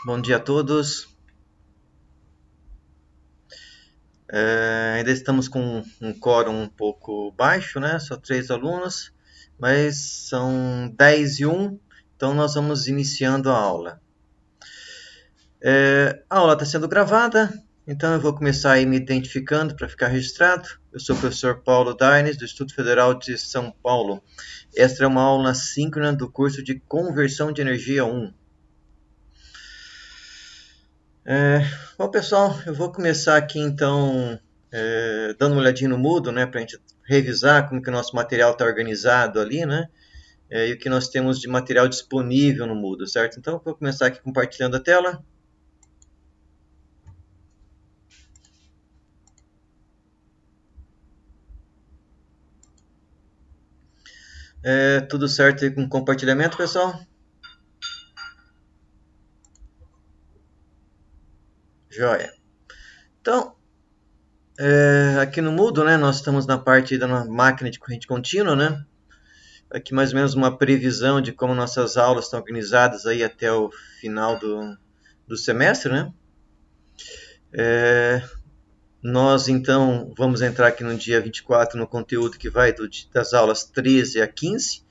Bom dia a todos. Ainda estamos com um quórum um pouco baixo, né? Só 3 alunos, mas são 10 e 1, então nós vamos iniciando a aula. A aula está sendo gravada, então eu vou começar aí me identificando para ficar registrado. Eu sou o professor Paulo Daines, do Instituto Federal de São Paulo. Esta é uma aula síncrona do curso de Conversão de Energia 1. Bom, pessoal, eu vou começar aqui então dando uma olhadinha no Moodle, né, para a gente revisar como que o nosso material está organizado ali, né, e o que nós temos de material disponível no Moodle, certo? Então, eu vou começar aqui compartilhando a tela. Tudo certo aí com compartilhamento, pessoal? Joia. Então, aqui no Moodle, né, nós estamos na parte da máquina de corrente contínua, né? Aqui mais ou menos uma previsão de como nossas aulas estão organizadas aí até o final do semestre, né? Nós, então, vamos entrar aqui no dia 24 no conteúdo que vai das aulas 13 a 15.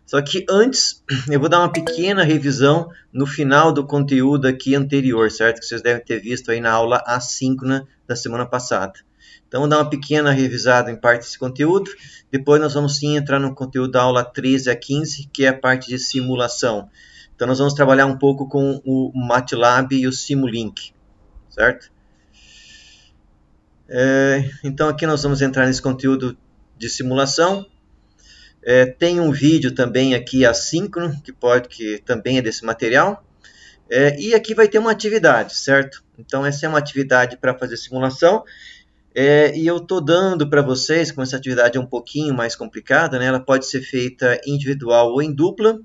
Só que antes, eu vou dar uma pequena revisão no final do conteúdo aqui anterior, certo? Que vocês devem ter visto aí na aula assíncrona da semana passada. Então, vou dar uma pequena revisada em parte desse conteúdo. Depois nós vamos sim entrar no conteúdo da aula 13 a 15, que é a parte de simulação. Então, nós vamos trabalhar um pouco com o MATLAB e o Simulink, certo? Então, aqui nós vamos entrar nesse conteúdo de simulação. Tem um vídeo também aqui assíncrono, que também é desse material. E aqui vai ter uma atividade, certo? Então, essa é uma atividade para fazer simulação. E eu estou dando para vocês, como essa atividade é um pouquinho mais complicada, né? Ela pode ser feita individual ou em dupla.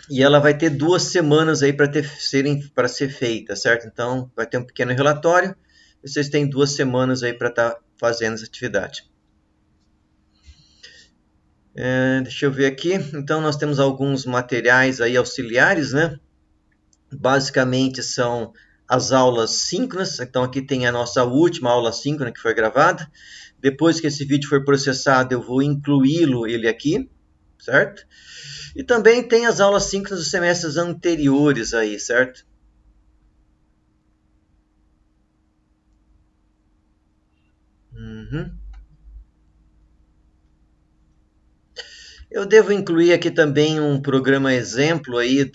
E ela vai ter 2 semanas aí para ser feita, certo? Então, vai ter um pequeno relatório. Vocês têm 2 semanas aí para estar fazendo essa atividade. Deixa eu ver aqui. Então, nós temos alguns materiais aí auxiliares, né? Basicamente são as aulas síncronas. Então, aqui tem a nossa última aula síncrona que foi gravada. Depois que esse vídeo for processado, eu vou incluí-lo ele aqui, certo? E também tem as aulas síncronas dos semestres anteriores aí, certo? Eu devo incluir aqui também um programa exemplo aí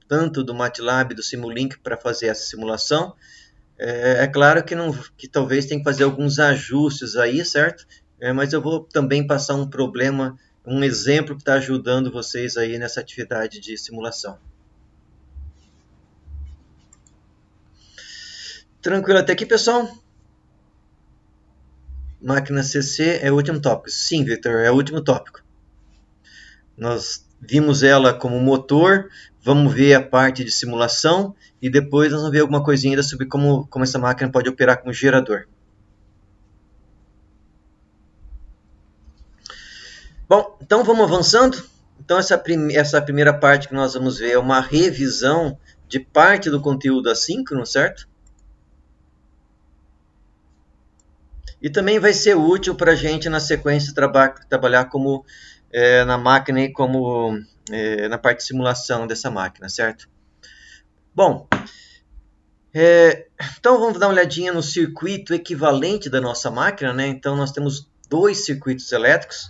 tanto do MATLAB e do Simulink para fazer essa simulação. É claro que talvez tenha que fazer alguns ajustes aí, certo? Mas eu vou também passar um exemplo que está ajudando vocês aí nessa atividade de simulação. Tranquilo até aqui, pessoal? Máquina CC é o último tópico. Sim, Victor, é o último tópico. Nós vimos ela como motor, vamos ver a parte de simulação e depois nós vamos ver alguma coisinha ainda sobre como essa máquina pode operar como gerador. Bom, então vamos avançando. Então essa primeira parte que nós vamos ver é uma revisão de parte do conteúdo assíncrono, certo? E também vai ser útil para a gente na sequência trabalhar como na máquina e como na parte de simulação dessa máquina, certo? Bom, então vamos dar uma olhadinha no circuito equivalente da nossa máquina, né? Então nós temos 2 circuitos elétricos,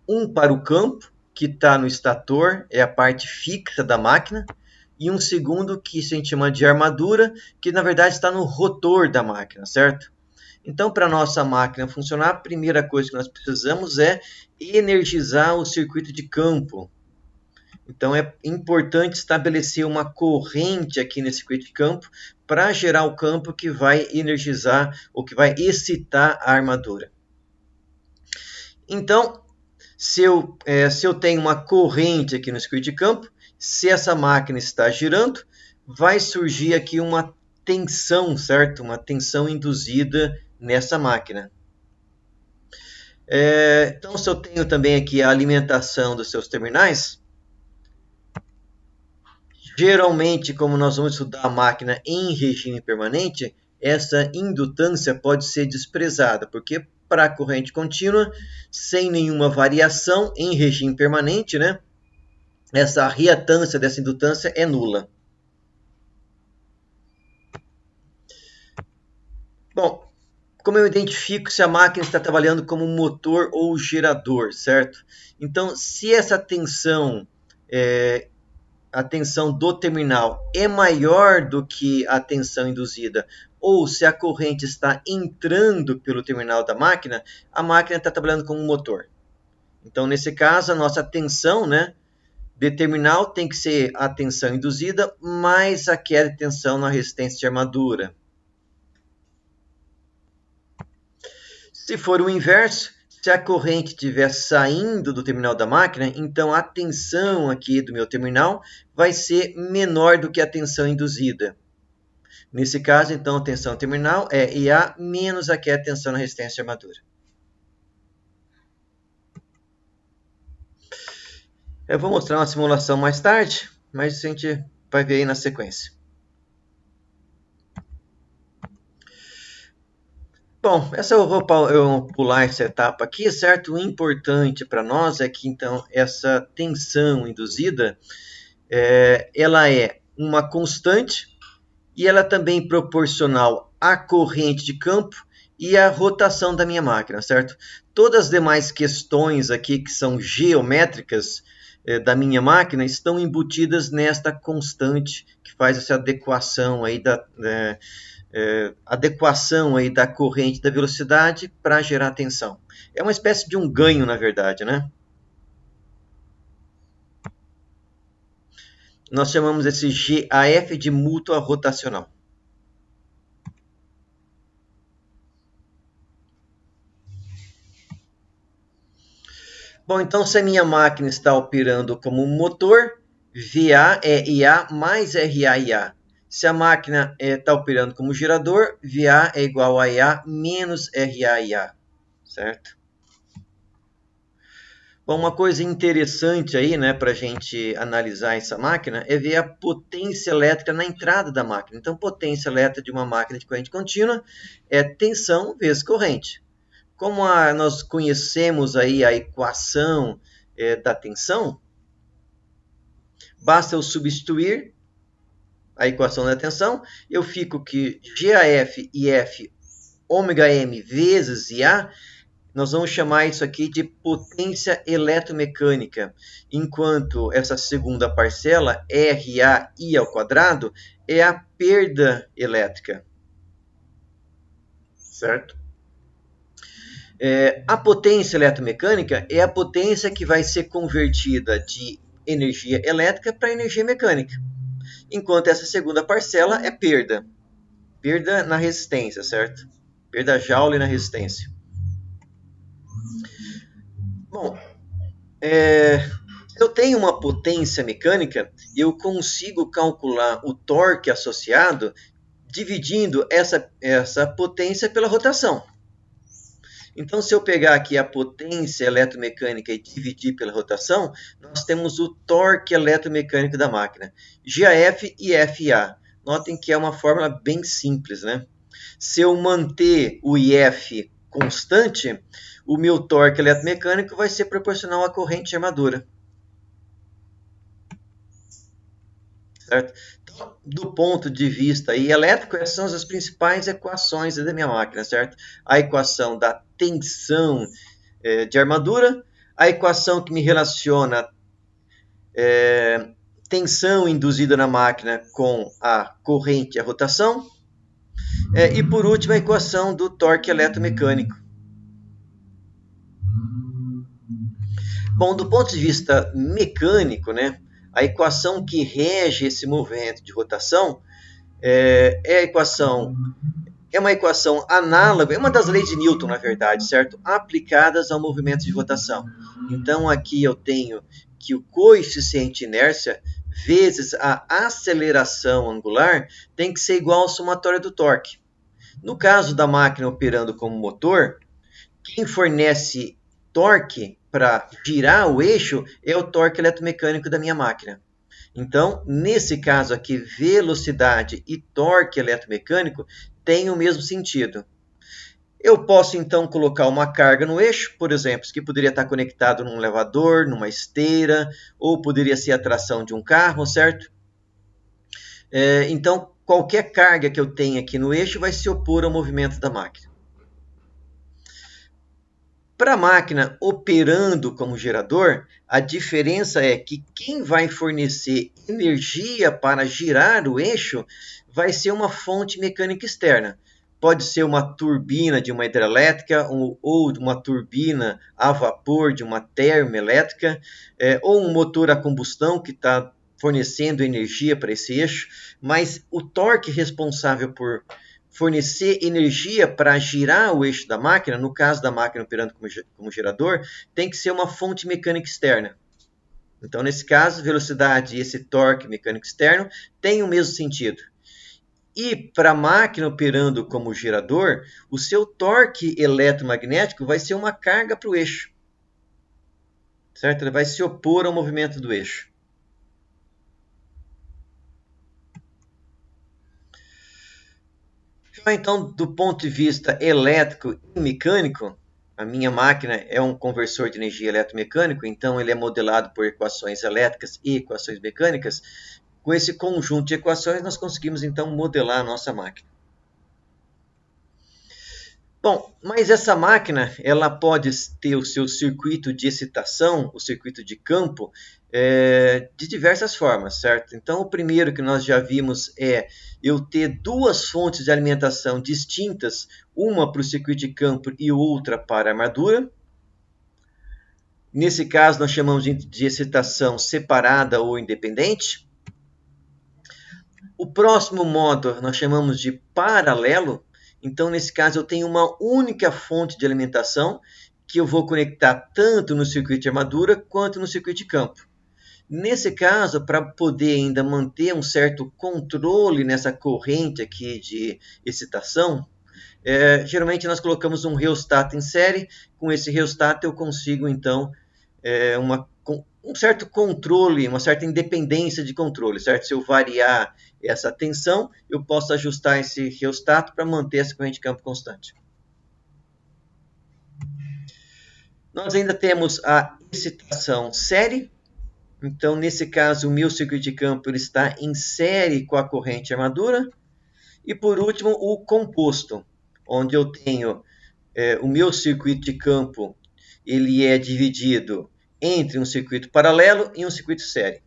um para o campo, que está no estator, é a parte fixa da máquina, e um segundo que se a gente chama de armadura, que na verdade está no rotor da máquina, certo? Então, para a nossa máquina funcionar, a primeira coisa que nós precisamos é energizar o circuito de campo. Então, é importante estabelecer uma corrente aqui nesse circuito de campo para gerar o campo que vai energizar ou que vai excitar a armadura. Então, se eu tenho uma corrente aqui no circuito de campo, se essa máquina está girando, vai surgir aqui uma tensão, certo? Uma tensão induzida nessa máquina. Então, se eu tenho também aqui a alimentação dos seus terminais, Geralmente, como nós vamos estudar a máquina em regime permanente, essa indutância pode ser desprezada, porque para a corrente contínua, sem nenhuma variação em regime permanente, né, essa reatância dessa indutância é nula. Bom, como eu identifico se a máquina está trabalhando como motor ou gerador, certo? Então, se essa tensão, a tensão do terminal é maior do que a tensão induzida, ou se a corrente está entrando pelo terminal da máquina, a máquina está trabalhando como motor. Então, nesse caso, a nossa tensão, né, de terminal tem que ser a tensão induzida mais a queda de tensão na resistência de armadura. Se for o inverso, se a corrente estiver saindo do terminal da máquina, então a tensão aqui do meu terminal vai ser menor do que a tensão induzida. Nesse caso, então, a tensão terminal é IA menos a que é a tensão na resistência de armadura. Eu vou mostrar uma simulação mais tarde, mas a gente vai ver aí na sequência. Bom, eu vou pular essa etapa aqui, certo? O importante para nós é que, então, essa tensão induzida, ela é uma constante e ela também é proporcional à corrente de campo e à rotação da minha máquina, certo? Todas as demais questões aqui que são geométricas da minha máquina estão embutidas nesta constante que faz essa adequação aí da corrente da velocidade para gerar tensão. É uma espécie de um ganho, na verdade, né? Nós chamamos esse GAF de mútua rotacional. Bom, então se a minha máquina está operando como motor, VA é IA mais RA/IA. Se a máquina está operando como gerador, VA é igual a IA menos RA/IA, certo? Bom, uma coisa interessante aí, né, para a gente analisar essa máquina é ver a potência elétrica na entrada da máquina. Então, potência elétrica de uma máquina de corrente contínua é tensão vezes corrente. Como nós conhecemos aí a equação da tensão, basta eu substituir a equação da tensão, eu fico que GAF e F ômega M vezes IA, nós vamos chamar isso aqui de potência eletromecânica, enquanto essa segunda parcela, RAI ao quadrado, é a perda elétrica, certo? A potência eletromecânica é a potência que vai ser convertida de energia elétrica para energia mecânica, enquanto essa segunda parcela é perda na resistência, certo? Perda Joule na resistência. Bom, se eu tenho uma potência mecânica, eu consigo calcular o torque associado dividindo essa potência pela rotação. Então, se eu pegar aqui a potência eletromecânica e dividir pela rotação, nós temos o torque eletromecânico da máquina, GAF e FA. Notem que é uma fórmula bem simples, né? Se eu manter o IF constante, o meu torque eletromecânico vai ser proporcional à corrente de armadura. Certo? Então, do ponto de vista aí elétrico, essas são as principais equações da minha máquina, certo? A equação da tensão de armadura, a equação que me relaciona tensão induzida na máquina com a corrente e a rotação, e por último a equação do torque eletromecânico. Bom, do ponto de vista mecânico, né, a equação que rege esse movimento de rotação é uma equação análoga, é uma das leis de Newton, na verdade, certo? Aplicadas ao movimento de rotação. Então, aqui eu tenho que o coeficiente de inércia vezes a aceleração angular tem que ser igual ao somatório do torque. No caso da máquina operando como motor, quem fornece torque para girar o eixo é o torque eletromecânico da minha máquina. Então, nesse caso aqui, velocidade e torque eletromecânico têm o mesmo sentido. Eu posso então colocar uma carga no eixo, por exemplo, que poderia estar conectado num elevador, numa esteira, ou poderia ser a tração de um carro, certo? Então, qualquer carga que eu tenha aqui no eixo vai se opor ao movimento da máquina. Para a máquina operando como gerador, a diferença é que quem vai fornecer energia para girar o eixo vai ser uma fonte mecânica externa. Pode ser uma turbina de uma hidrelétrica ou uma turbina a vapor de uma termoelétrica, ou um motor a combustão que está fornecendo energia para esse eixo, mas o torque responsável por fornecer energia para girar o eixo da máquina, no caso da máquina operando como gerador, tem que ser uma fonte mecânica externa. Então, nesse caso, velocidade e esse torque mecânico externo têm o mesmo sentido. E para a máquina operando como gerador, o seu torque eletromagnético vai ser uma carga para o eixo. Certo? Ele vai se opor ao movimento do eixo. Então, do ponto de vista elétrico e mecânico, a minha máquina é um conversor de energia eletromecânico, então ele é modelado por equações elétricas e equações mecânicas. Com esse conjunto de equações, nós conseguimos então modelar a nossa máquina. Bom, mas essa máquina ela pode ter o seu circuito de excitação, o circuito de campo, de diversas formas, certo? Então, o primeiro que nós já vimos é eu ter duas fontes de alimentação distintas, uma para o circuito de campo e outra para a armadura. Nesse caso, nós chamamos de excitação separada ou independente. O próximo modo nós chamamos de paralelo. Então, nesse caso, eu tenho uma única fonte de alimentação que eu vou conectar tanto no circuito de armadura quanto no circuito de campo. Nesse caso, para poder ainda manter um certo controle nessa corrente aqui de excitação, geralmente nós colocamos um reostato em série. Com esse reostato eu consigo, então, um certo controle, uma certa independência de controle, certo? Se eu variar essa tensão, eu posso ajustar esse reostato para manter essa corrente de campo constante. Nós ainda temos a excitação série. Então, nesse caso, o meu circuito de campo ele está em série com a corrente armadura. E, por último, o composto, onde eu tenho o meu circuito de campo, ele é dividido entre um circuito paralelo e um circuito série.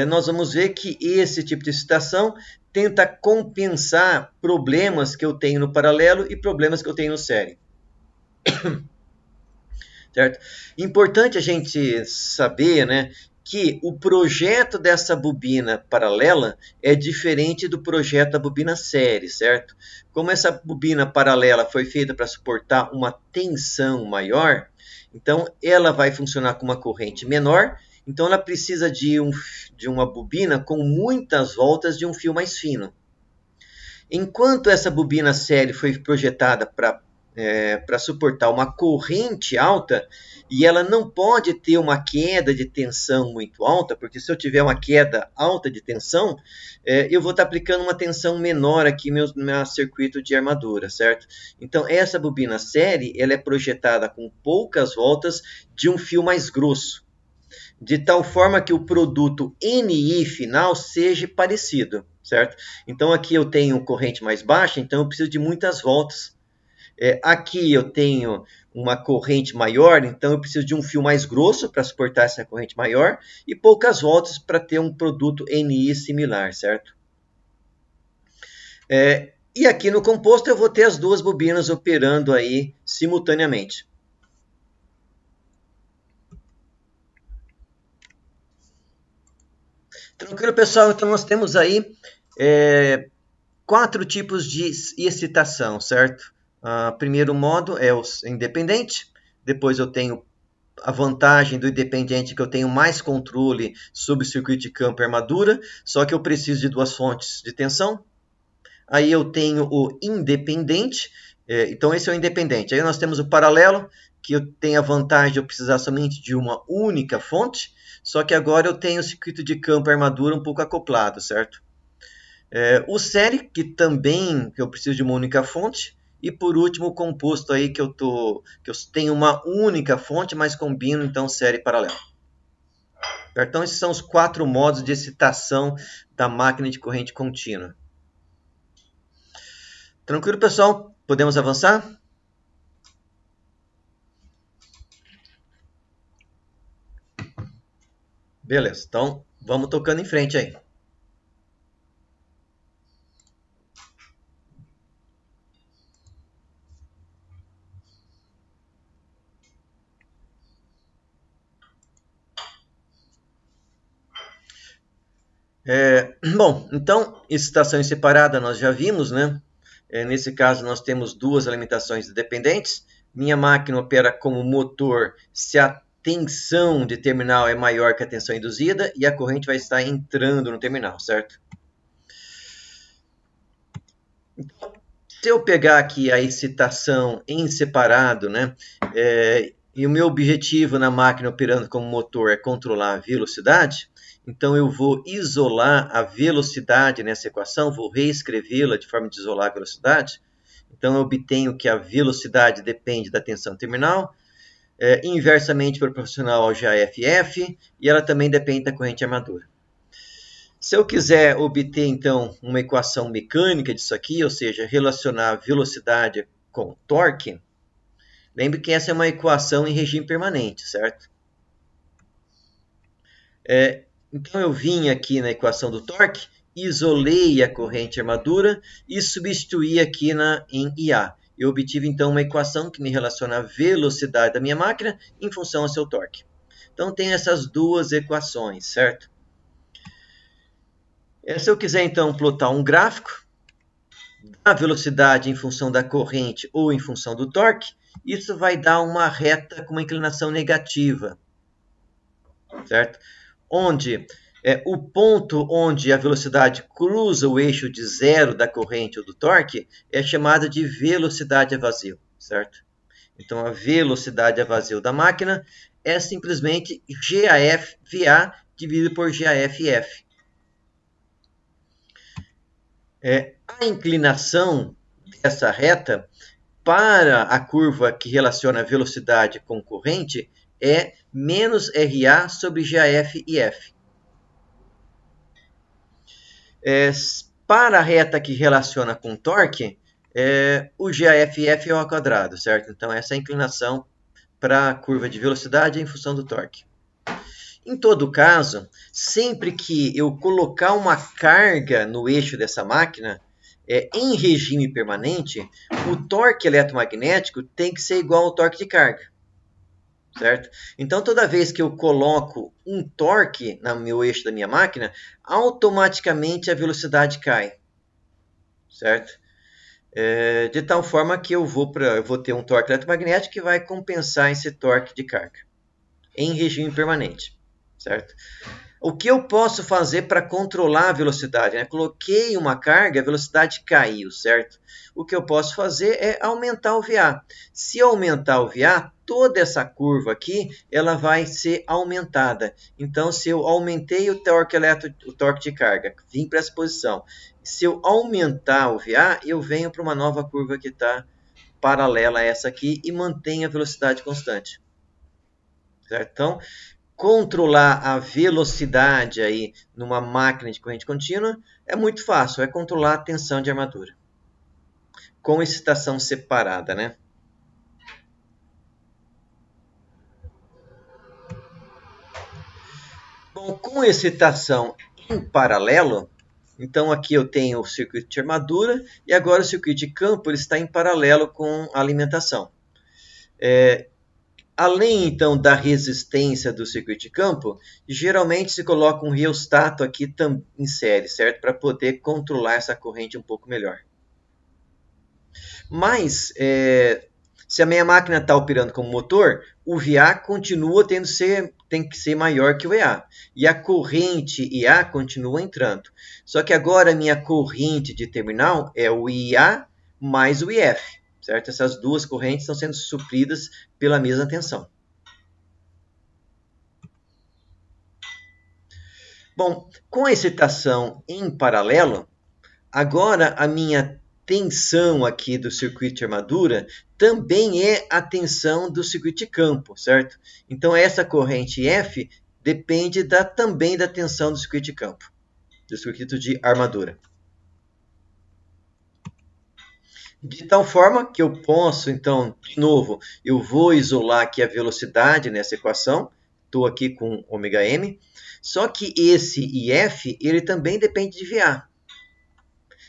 Nós vamos ver que esse tipo de excitação tenta compensar problemas que eu tenho no paralelo e problemas que eu tenho no série. Certo? Importante a gente saber, né, que o projeto dessa bobina paralela é diferente do projeto da bobina série, certo? Como essa bobina paralela foi feita para suportar uma tensão maior, então ela vai funcionar com uma corrente menor, então ela precisa de uma bobina com muitas voltas de um fio mais fino. Enquanto essa bobina série foi projetada para suportar uma corrente alta, e ela não pode ter uma queda de tensão muito alta, porque se eu tiver uma queda alta de tensão, eu vou estar aplicando uma tensão menor aqui no meu circuito de armadura, certo? Então, essa bobina série, ela é projetada com poucas voltas de um fio mais grosso, de tal forma que o produto NI final seja parecido, certo? Então, aqui eu tenho corrente mais baixa, então eu preciso de muitas voltas. Aqui eu tenho uma corrente maior, então eu preciso de um fio mais grosso para suportar essa corrente maior e poucas voltas para ter um produto NI similar, certo? E aqui no composto eu vou ter as duas bobinas operando aí simultaneamente. Tranquilo, pessoal? Então nós temos aí 4 tipos de excitação, certo? Primeiro modo é o independente, depois eu tenho a vantagem do independente que eu tenho mais controle sobre o circuito de campo e armadura, só que eu preciso de duas fontes de tensão. Aí eu tenho o independente, então esse é o independente. Aí nós temos o paralelo, que eu tenho a vantagem de eu precisar somente de uma única fonte, só que agora eu tenho o circuito de campo e armadura um pouco acoplado, certo? O série, que eu preciso de uma única fonte, e por último o composto aí que eu tenho uma única fonte, mas combino então série paralela. Então esses são os 4 modos de excitação da máquina de corrente contínua. Tranquilo, pessoal? Podemos avançar? Beleza, então vamos tocando em frente aí. Bom, então, excitação separada nós já vimos, né? Nesse caso, nós temos 2 alimentações dependentes. Minha máquina opera como motor se a tensão de terminal é maior que a tensão induzida e a corrente vai estar entrando no terminal, certo? Então, se eu pegar aqui a excitação em separado, né? E o meu objetivo na máquina operando como motor é controlar a velocidade, então eu vou isolar a velocidade nessa equação, vou reescrevê-la de forma de isolar a velocidade. Então eu obtenho que a velocidade depende da tensão terminal, inversamente proporcional ao GAFF, e ela também depende da corrente armadura. Se eu quiser obter, então, uma equação mecânica disso aqui, ou seja, relacionar a velocidade com torque, lembre que essa é uma equação em regime permanente, certo? Então, eu vim aqui na equação do torque, isolei a corrente armadura e substituí aqui em IA. Eu obtive, então, uma equação que me relaciona a velocidade da minha máquina em função ao seu torque. Então, tem essas 2 equações, certo? Se eu quiser, então, plotar um gráfico da velocidade em função da corrente ou em função do torque, isso vai dar uma reta com uma inclinação negativa, certo? Onde o ponto onde a velocidade cruza o eixo de zero da corrente ou do torque é chamado de velocidade a vazio, certo? Então, a velocidade a vazio da máquina é simplesmente GAF-VA dividido por GAF-F. A inclinação dessa reta para a curva que relaciona a velocidade com corrente é menos RA sobre GAF e F. Para a reta que relaciona com torque, o GAF e F é ao quadrado, certo? Então, essa é a inclinação para a curva de velocidade em função do torque. Em todo caso, sempre que eu colocar uma carga no eixo dessa máquina, em regime permanente, o torque eletromagnético tem que ser igual ao torque de carga, certo? Então, toda vez que eu coloco um torque no meu eixo da minha máquina, automaticamente a velocidade cai, certo? De tal forma que eu vou ter um torque eletromagnético que vai compensar esse torque de carga em regime permanente, certo? O que eu posso fazer para controlar a velocidade? Coloquei uma carga, a velocidade caiu, certo? O que eu posso fazer é aumentar o VA. Se eu aumentar o VA, toda essa curva aqui, ela vai ser aumentada. Então, se eu aumentei o torque de carga, vim para essa posição. Se eu aumentar o VA, eu venho para uma nova curva que está paralela a essa aqui e mantenho a velocidade constante, certo? Então, controlar a velocidade aí numa máquina de corrente contínua é muito fácil, é controlar a tensão de armadura com excitação separada, né? Bom, com excitação em paralelo, então aqui eu tenho o circuito de armadura e agora o circuito de campo ele está em paralelo com a alimentação. Além, então, da resistência do circuito de campo, geralmente se coloca um rheostato aqui em série, certo? Para poder controlar essa corrente um pouco melhor. Mas, se a minha máquina está operando como motor, o VA continua tem que ser maior que o EA. E a corrente IA continua entrando. Só que agora a minha corrente de terminal é o IA mais o IF, certo? Essas duas correntes estão sendo supridas pela mesma tensão. Bom, com a excitação em paralelo, agora a minha tensão aqui do circuito de armadura também é a tensão do circuito de campo, certo? Então essa corrente F depende também da tensão do circuito de campo, do circuito de armadura. De tal forma que eu posso, então, de novo, eu vou isolar aqui a velocidade nessa equação. Estou aqui com ômega-m. Só que esse IF, ele também depende de VA.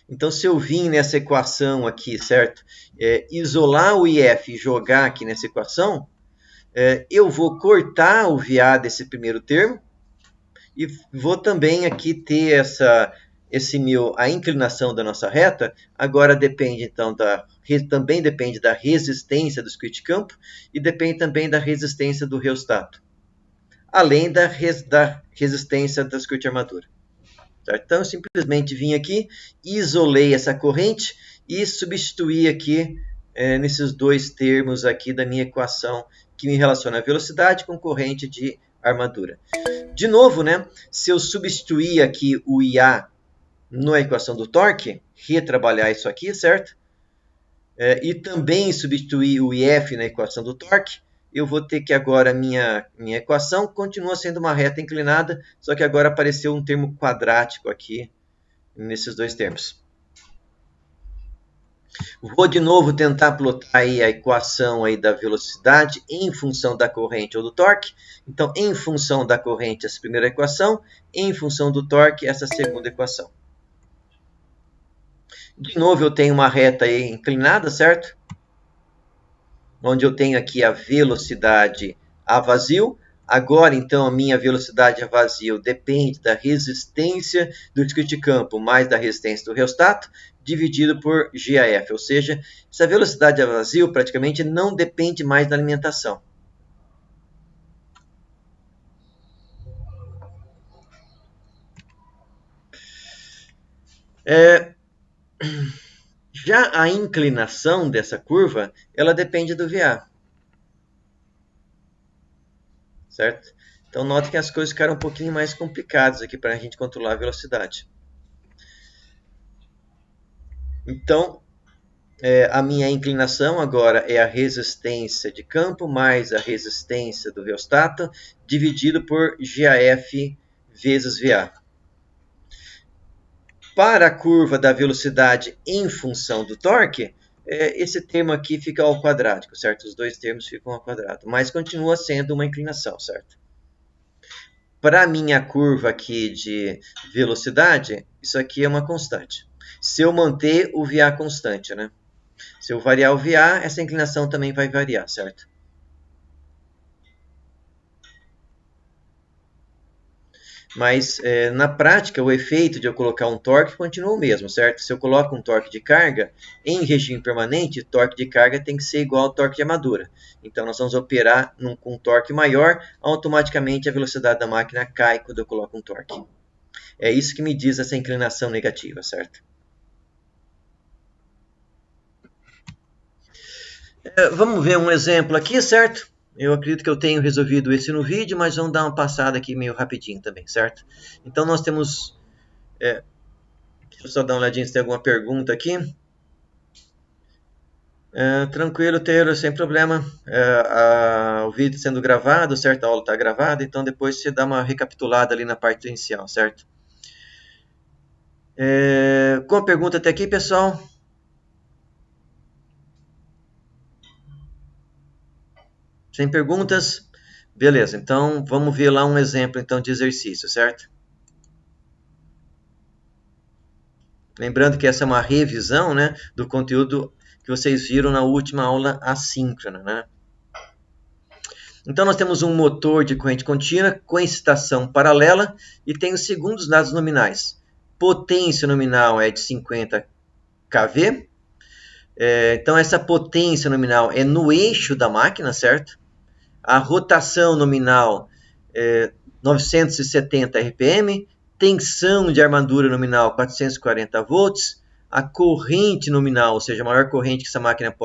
Então, se eu vim nessa equação aqui, certo? Isolar o IF e jogar aqui nessa equação, eu vou cortar o VA desse primeiro termo e vou também aqui ter a inclinação da nossa reta. Agora depende, então, também depende da resistência do circuito de campo e depende também da resistência do reostato, além da resistência do circuito de armadura. Certo? Então, eu simplesmente vim aqui, isolei essa corrente e substituí aqui nesses dois termos aqui da minha equação que me relaciona a velocidade com corrente de armadura. De novo, né, se eu substituir aqui o IA na equação do torque, retrabalhar isso aqui, certo? E também substituir o IF na equação do torque, eu vou ter que agora minha equação continua sendo uma reta inclinada, só que agora apareceu um termo quadrático aqui nesses dois termos. Vou de novo tentar plotar aí a equação aí da velocidade em função da corrente ou do torque. Então, em função da corrente, essa primeira equação, em função do torque, essa segunda equação. De novo, eu tenho uma reta aí inclinada, certo? Onde eu tenho aqui a velocidade a vazio. Agora, então, a minha velocidade a vazio depende da resistência do circuito de campo mais da resistência do reostato, dividido por GAF. Ou seja, essa velocidade a vazio praticamente não depende mais da alimentação. Já a inclinação dessa curva, ela depende do VA. Certo? Então, note que as coisas ficaram um pouquinho mais complicadas aqui para a gente controlar a velocidade. Então, a minha inclinação agora é a resistência de campo mais a resistência do reostato, dividido por GAF vezes VA. Para a curva da velocidade em função do torque, esse termo aqui fica ao quadrado, certo? Os dois termos ficam ao quadrado, mas continua sendo uma inclinação, certo? Para a minha curva aqui de velocidade, isso aqui é uma constante. Se eu manter o VA constante, né? Se eu variar o VA, essa inclinação também vai variar, certo? Mas, na prática, o efeito de eu colocar um torque continua o mesmo, certo? Se eu coloco um torque de carga, em regime permanente, torque de carga tem que ser igual ao torque de armadura. Então, nós vamos operar com um torque maior, automaticamente a velocidade da máquina cai quando eu coloco um torque. É isso que me diz essa inclinação negativa, certo? Vamos ver um exemplo aqui, certo? Eu acredito que eu tenho resolvido esse no vídeo, mas vamos dar uma passada aqui meio rapidinho também, certo? Então, nós temos... deixa eu só dar uma olhadinha se tem alguma pergunta aqui. Tranquilo, Taylor, sem problema. O vídeo sendo gravado, certo? A aula está gravada, então depois você dá uma recapitulada ali na parte inicial, certo? Com a pergunta até aqui, pessoal? Sem perguntas? Beleza, então vamos ver lá um exemplo então, de exercício, certo? Lembrando que essa é uma revisão, né, do conteúdo que vocês viram na última aula assíncrona, né? Então, nós temos um motor de corrente contínua com excitação paralela e tem os segundos dados nominais. Potência nominal é de 50 kV. Então, essa potência nominal é no eixo da máquina, certo? A rotação nominal é 970 RPM. Tensão de armadura nominal 440 volts. a corrente nominal, ou seja, a maior corrente que essa máquina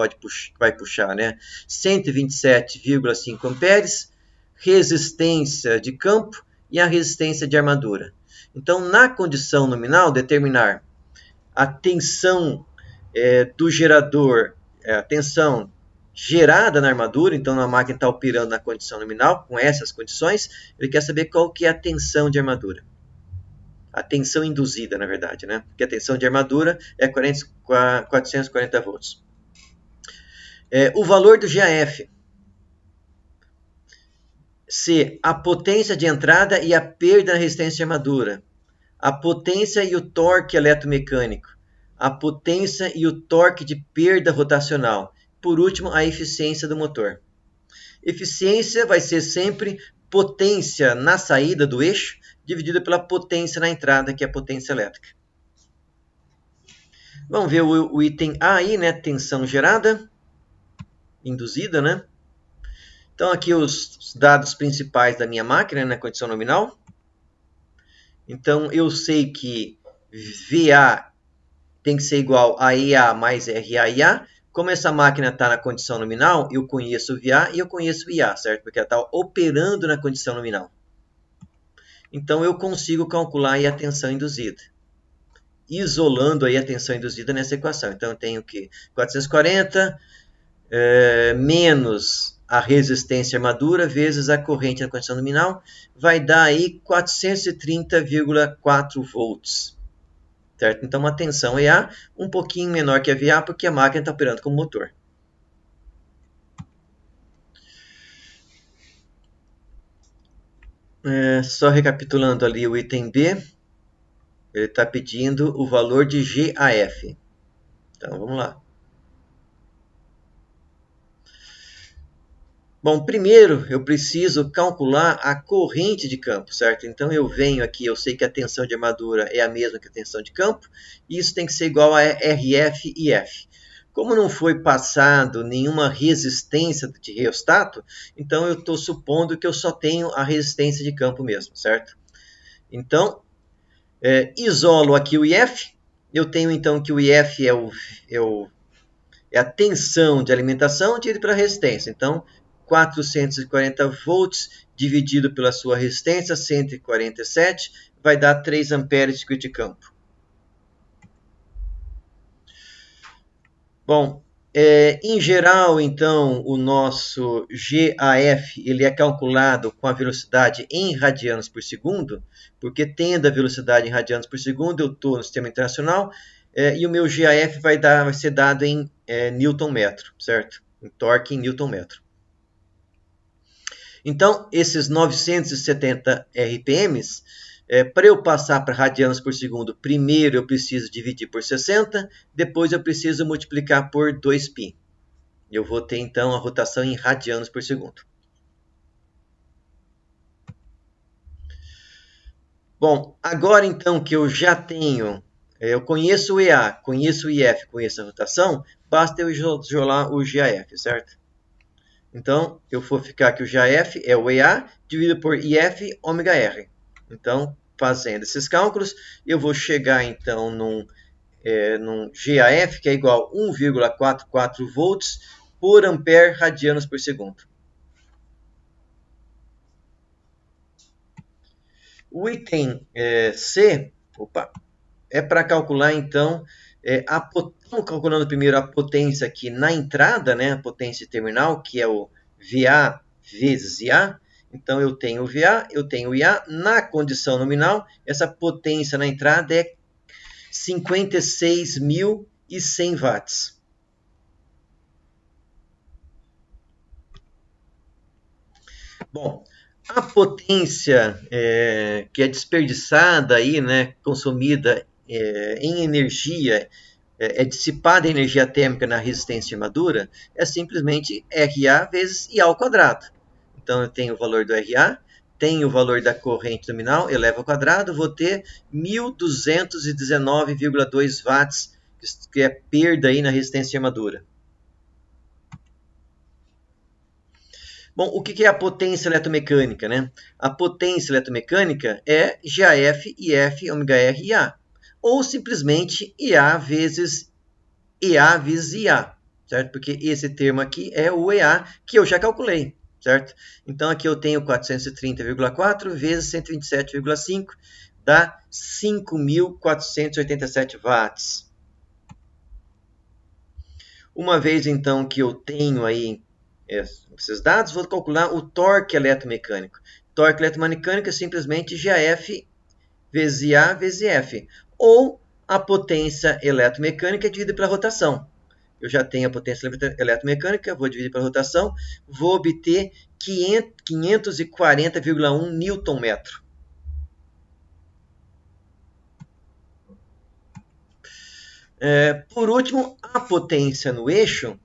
vai puxar, né? 127,5 amperes, resistência de campo e a resistência de armadura. Então, na condição nominal, determinar a tensão do gerador, a tensão gerada na armadura, então a máquina está operando na condição nominal, com essas condições, ele quer saber qual que é a tensão de armadura. A tensão induzida, na verdade, né? Porque a tensão de armadura é 440 volts. O valor do GAF. C. A potência de entrada e a perda na resistência de armadura. A potência e o torque eletromecânico. A potência e o torque de perda rotacional. Por último, a eficiência do motor. Eficiência vai ser sempre potência na saída do eixo dividida pela potência na entrada, que é a potência elétrica. Vamos ver o item A aí, né? Tensão gerada, induzida, né? Então, aqui os dados principais da minha máquina, na condição nominal. Então, eu sei que VA tem que ser igual a EA mais RA. Como essa máquina está na condição nominal, eu conheço o VA e eu conheço o IA, certo? Porque ela está operando na condição nominal. Então, eu consigo calcular aí a tensão induzida, isolando aí a tensão induzida nessa equação. Então, eu tenho que 440 menos a resistência armadura vezes a corrente na condição nominal, vai dar aí 430,4 volts. Certo? Então, uma tensão EA um pouquinho menor que a VA, porque a máquina está operando como motor. Só recapitulando ali o item B, ele está pedindo o valor de GAF. Então, vamos lá. Bom, primeiro eu preciso calcular a corrente de campo, certo? Então eu venho aqui, eu sei que a tensão de armadura é a mesma que a tensão de campo, e isso tem que ser igual a RF e F. Como não foi passado nenhuma resistência de reostato, então eu estou supondo que eu só tenho a resistência de campo mesmo, certo? Então, isolo aqui o IF, eu tenho então que o IF é a tensão de alimentação dividido pela resistência. Então, 440 volts dividido pela sua resistência, 147, vai dar 3 amperes de circuito de campo. Bom, em geral, então, o nosso GAF ele é calculado com a velocidade em radianos por segundo, porque tendo a velocidade em radianos por segundo, eu estou no sistema internacional, e o meu GAF vai ser dado em Newton-metro, certo? Em torque em Newton-metro. Então, esses 970 RPMs, para eu passar para radianos por segundo, primeiro eu preciso dividir por 60, depois eu preciso multiplicar por 2π. Eu vou ter, então, a rotação em radianos por segundo. Bom, agora, então, que eu já tenho, eu conheço o EA, conheço o IF, conheço a rotação, basta eu isolar o GAF, certo? Então, eu vou ficar que o GAF é o EA dividido por IF ômega R. Então, fazendo esses cálculos, eu vou chegar então num GAF que é igual a 1,44 volts por ampere radianos por segundo. O item C é para calcular então, estamos calculando primeiro a potência aqui na entrada, né, a potência terminal, que é o VA vezes IA. Então, eu tenho o VA, eu tenho o IA. Na condição nominal, essa potência na entrada é 56.100 watts. Bom, a potência que é desperdiçada aí, né, consumida em energia, é dissipada a energia térmica na resistência de armadura, é simplesmente RA vezes IA ao quadrado. Então, eu tenho o valor do RA, tenho o valor da corrente nominal, elevo ao quadrado, vou ter 1.219,2 watts, que é perda aí na resistência de armadura. Bom, o que é a potência eletromecânica, né? A potência eletromecânica é GAF, IF, ômega R e A. ou simplesmente EA vezes IA, certo? Porque esse termo aqui é o EA que eu já calculei, certo? Então aqui eu tenho 430,4 vezes 127,5 dá 5.487 watts. Uma vez então que eu tenho aí esses dados, vou calcular o torque eletromecânico. Torque eletromecânico é simplesmente GAF vezes IA vezes F, ou a potência eletromecânica dividida pela rotação. Eu já tenho a potência eletromecânica, vou dividir pela rotação, vou obter 540,1 Nm. Por último, a potência no eixo,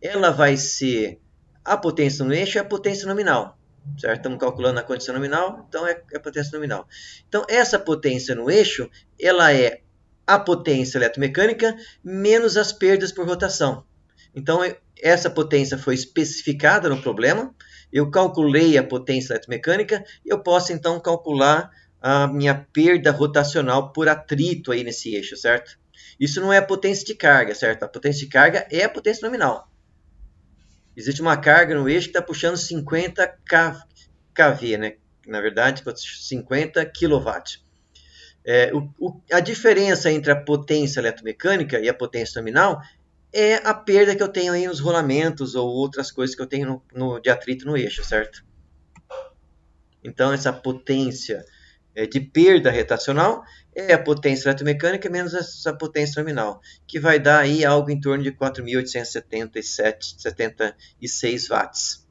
ela vai ser, a potência no eixo é a potência nominal, certo? Estamos calculando a condição nominal, então é a potência nominal. Então, essa potência no eixo, ela é a potência eletromecânica menos as perdas por rotação. Então, essa potência foi especificada no problema, eu calculei a potência eletromecânica, e eu posso então calcular a minha perda rotacional por atrito aí nesse eixo, certo? Isso não é a potência de carga, certo? A potência de carga é a potência nominal. Existe uma carga no eixo que está puxando 50 kV, né? Na verdade, 50 kW. A diferença entre a potência eletromecânica e a potência nominal é a perda que eu tenho aí nos rolamentos ou outras coisas que eu tenho de atrito no eixo, certo? Então, essa potência de perda rotacional é a potência eletromecânica menos essa potência nominal, que vai dar aí algo em torno de 4.876 watts.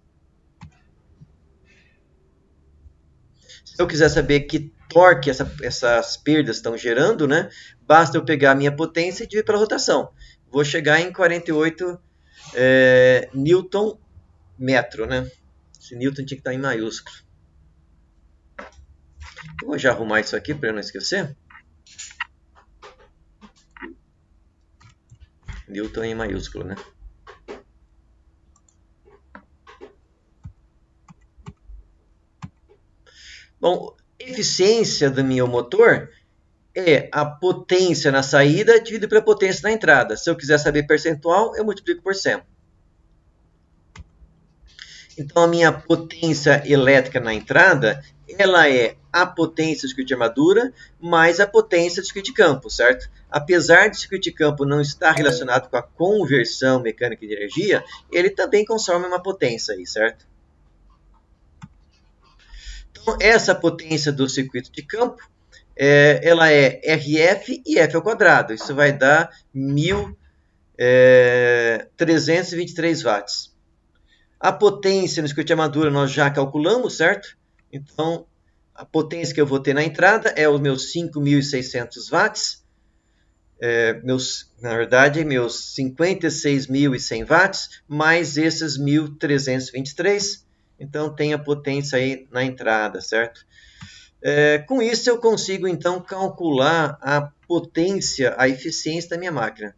Se eu quiser saber que torque essas perdas estão gerando, né, basta eu pegar a minha potência e dividir pela rotação. Vou chegar em 48 Newton metro, né? Esse Newton tinha que estar em maiúsculo. Eu vou já arrumar isso aqui para eu não esquecer. Newton em maiúsculo, né? Bom, eficiência do meu motor é a potência na saída dividido pela potência na entrada. Se eu quiser saber percentual, eu multiplico por 100. Então, a minha potência elétrica na entrada, ela é a potência do circuito de armadura mais a potência do circuito de campo, certo? Apesar do circuito de campo não estar relacionado com a conversão mecânica de energia, ele também consome uma potência aí, certo? Então, essa potência do circuito de campo, ela é RF e F ao quadrado. Isso vai dar 1.323 watts. A potência no circuito de armadura nós já calculamos, certo? Então, a potência que eu vou ter na entrada é os meus 5.600 watts. Na verdade, meus 56.100 watts, mais esses 1.323. Então, tem a potência aí na entrada, certo? Com isso, eu consigo, então, calcular a potência, a eficiência da minha máquina.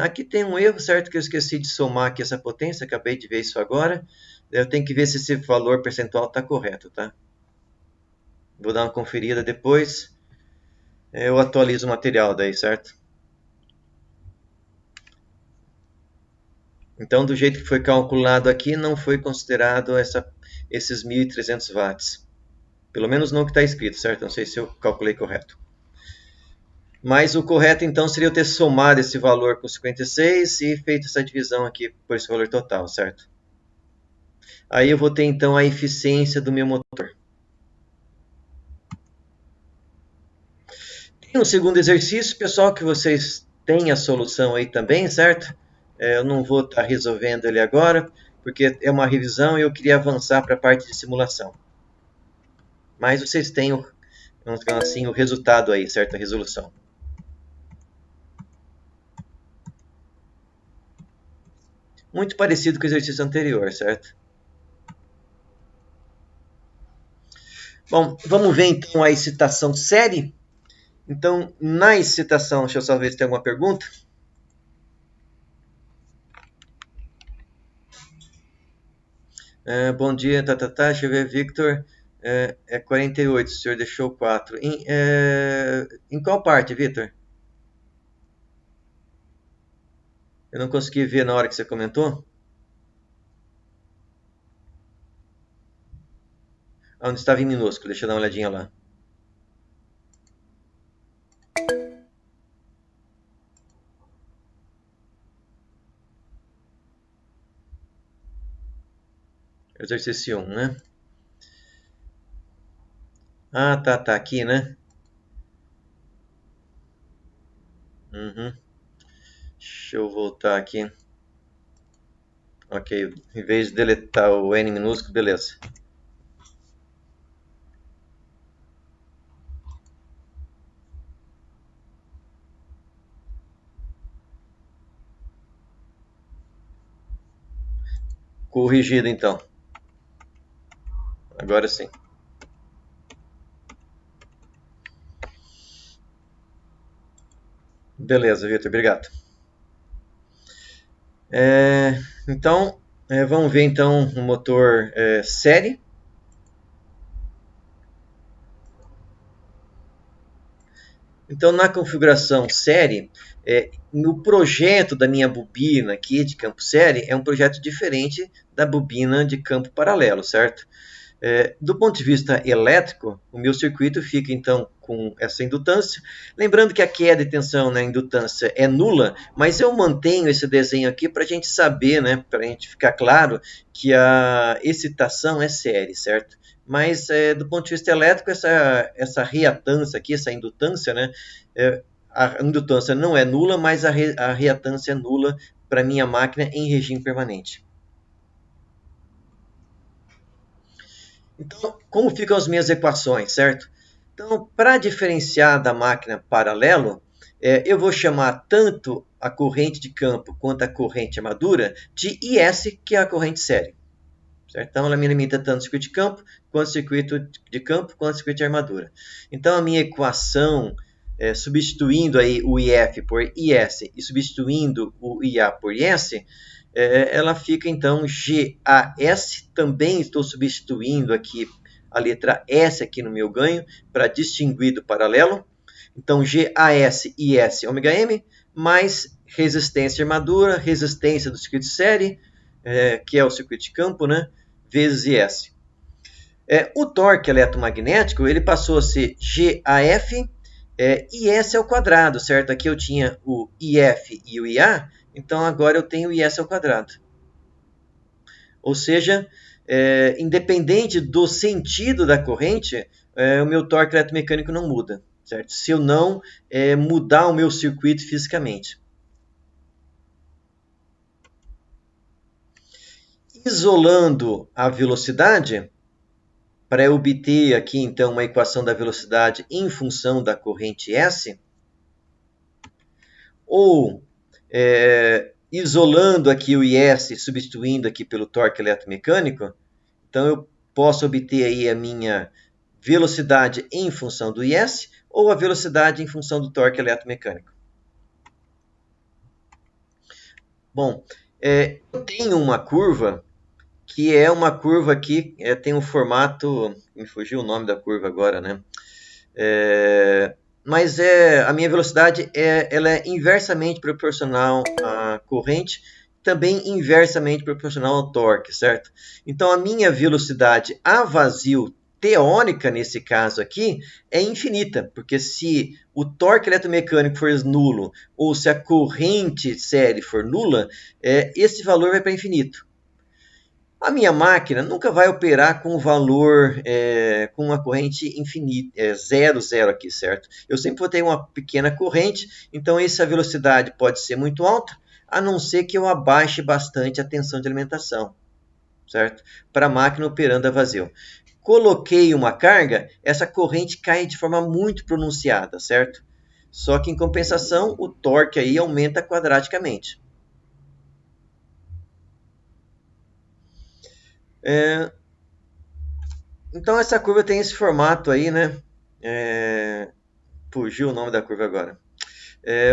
Aqui tem um erro, certo? Que eu esqueci de somar aqui essa potência, acabei de ver isso agora. Eu tenho que ver se esse valor percentual está correto, tá? Vou dar uma conferida depois. Eu atualizo o material daí, certo? Então, do jeito que foi calculado aqui, não foi considerado esses 1.300 watts. Pelo menos não que está escrito, certo? Não sei se eu calculei correto. Mas o correto, então, seria eu ter somado esse valor com 56 e feito essa divisão aqui por esse valor total, certo? Aí eu vou ter, então, a eficiência do meu motor. Tem um segundo exercício, pessoal, que vocês têm a solução aí também, certo? Eu não vou estar resolvendo ele agora, porque é uma revisão e eu queria avançar para a parte de simulação. Mas vocês têm assim, o resultado aí, certo? A resolução. Muito parecido com o exercício anterior, certo? Bom, vamos ver então a excitação série. Então, na excitação, deixa eu só ver se tem alguma pergunta. Bom dia, deixa eu ver, Victor. 48, o senhor deixou 4. Em qual parte, Victor? Eu não consegui ver na hora que você comentou. Onde estava em minúsculo, deixa eu dar uma olhadinha lá. Exercício 1, né? Ah, tá aqui, né? Uhum. Deixa eu voltar aqui. Ok, em vez de deletar o N minúsculo, beleza. Corrigido então. Agora sim. Beleza, Vitor, obrigado. Então, vamos ver então o motor série. Então, na configuração série, no projeto da minha bobina aqui de campo série, é um projeto diferente da bobina de campo paralelo, certo? Do ponto de vista elétrico, o meu circuito fica então com essa indutância. Lembrando que a queda de tensão na indutância é nula, mas eu mantenho esse desenho aqui para a gente saber, né, para a gente ficar claro que a excitação é série, certo? Mas do ponto de vista elétrico, essa reatância aqui, essa indutância, né, a indutância não é nula, mas a reatância é nula para minha máquina em regime permanente. Então, como ficam as minhas equações, certo? Então, para diferenciar da máquina paralelo, eu vou chamar tanto a corrente de campo quanto a corrente armadura de IS, que é a corrente série. Certo? Então, ela me limita tanto o circuito de campo, quanto o circuito de campo, quanto o circuito de armadura. Então, a minha equação, substituindo aí o IF por IS e substituindo o IA por IS, ela fica então GAS. Também estou substituindo aqui a letra S aqui no meu ganho para distinguir do paralelo. Então, GAS IS ômega M mais resistência armadura, resistência do circuito série, que é o circuito de campo, né, vezes IS. O torque eletromagnético ele passou a ser GAF IS ao quadrado, certo? Aqui eu tinha o IF e o IA, então agora eu tenho o IS ao quadrado. Ou seja, independente do sentido da corrente, o meu torque eletromecânico não muda, certo? Se eu não mudar o meu circuito fisicamente. Isolando a velocidade, para obter aqui então uma equação da velocidade em função da corrente S, ou isolando aqui o IS, substituindo aqui pelo torque eletromecânico, então eu posso obter aí a minha velocidade em função do IS ou a velocidade em função do torque eletromecânico. Bom, eu tenho uma curva que é uma curva que tem um formato, me fugiu o nome da curva agora, né? Mas a minha velocidade ela é inversamente proporcional à corrente, também inversamente proporcional ao torque, certo? Então a minha velocidade a vazio teórica nesse caso aqui é infinita, porque se o torque eletromecânico for nulo ou se a corrente série for nula, esse valor vai para infinito. A minha máquina nunca vai operar com o valor, com uma corrente infinita, 0, 0 aqui, certo? Eu sempre vou ter uma pequena corrente, então essa velocidade pode ser muito alta, a não ser que eu abaixe bastante a tensão de alimentação, certo? Para a máquina operando a vazio. Coloquei uma carga, essa corrente cai de forma muito pronunciada, certo? Só que em compensação, o torque aí aumenta quadraticamente. Então essa curva tem esse formato aí, né? Fugiu o nome da curva agora.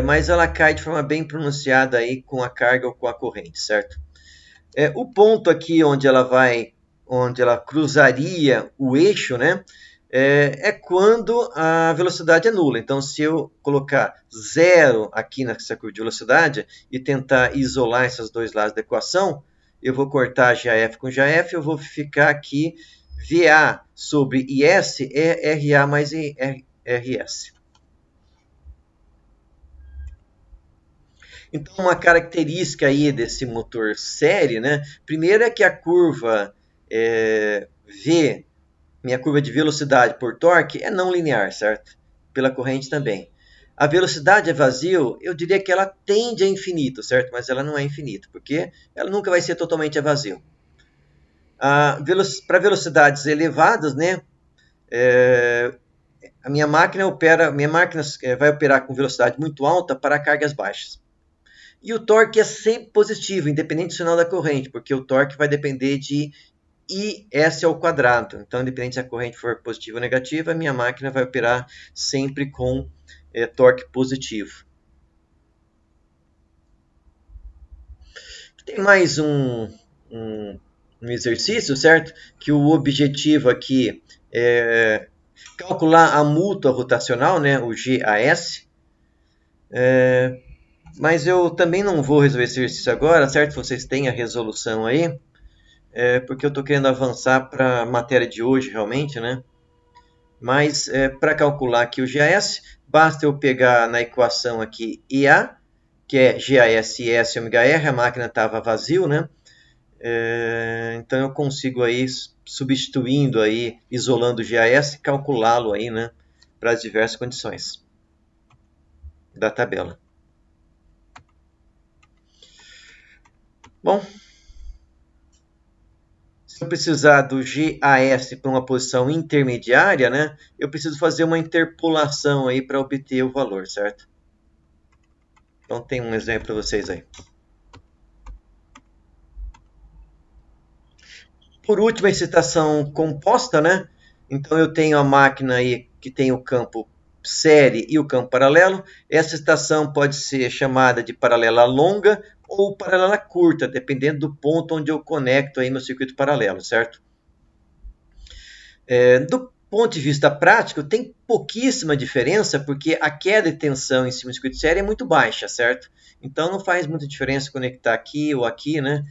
Mas ela cai de forma bem pronunciada aí com a carga ou com a corrente, certo? O ponto aqui onde ela cruzaria o eixo, né? é quando a velocidade é nula. Então, se eu colocar zero aqui nessa curva de velocidade e tentar isolar esses dois lados da equação, eu vou cortar GAF com GAF, eu vou ficar aqui VA sobre IS é RA mais RS. Então, uma característica aí desse motor série, né? Primeiro é que a curva V, minha curva de velocidade por torque, é não linear, certo? Pela corrente também. A velocidade a vazio, eu diria que ela tende a infinito, certo? Mas ela não é infinita, porque ela nunca vai ser totalmente a vazio. Para velocidades elevadas, né? A minha máquina vai operar com velocidade muito alta para cargas baixas. E o torque é sempre positivo, independente do sinal da corrente, porque o torque vai depender de IS ao quadrado. Então, independente se a corrente for positiva ou negativa, a minha máquina vai operar sempre com torque positivo. Tem mais um exercício, certo? Que o objetivo aqui é calcular a mútua rotacional, né? O GAS. Mas eu também não vou resolver esse exercício agora, certo? Vocês têm a resolução aí, porque eu estou querendo avançar para a matéria de hoje, realmente, né? Mas para calcular aqui o GAS, basta eu pegar na equação aqui IA, que é GAS, IS, ômega R, a máquina estava vazio, né? Então eu consigo aí, substituindo aí, isolando o GAS, calculá-lo aí, né? Para as diversas condições da tabela. Bom, se eu precisar do GAS para uma posição intermediária, né, eu preciso fazer uma interpolação aí para obter o valor, certo? Então tem um exemplo para vocês aí. Por último, a excitação composta, né? Então eu tenho a máquina aí que tem o campo série e o campo paralelo. Essa excitação pode ser chamada de paralela longa ou paralela curta, dependendo do ponto onde eu conecto aí meu circuito paralelo, certo? Do ponto de vista prático, tem pouquíssima diferença, porque a queda de tensão em cima do circuito série é muito baixa, certo? Então não faz muita diferença conectar aqui ou aqui, né?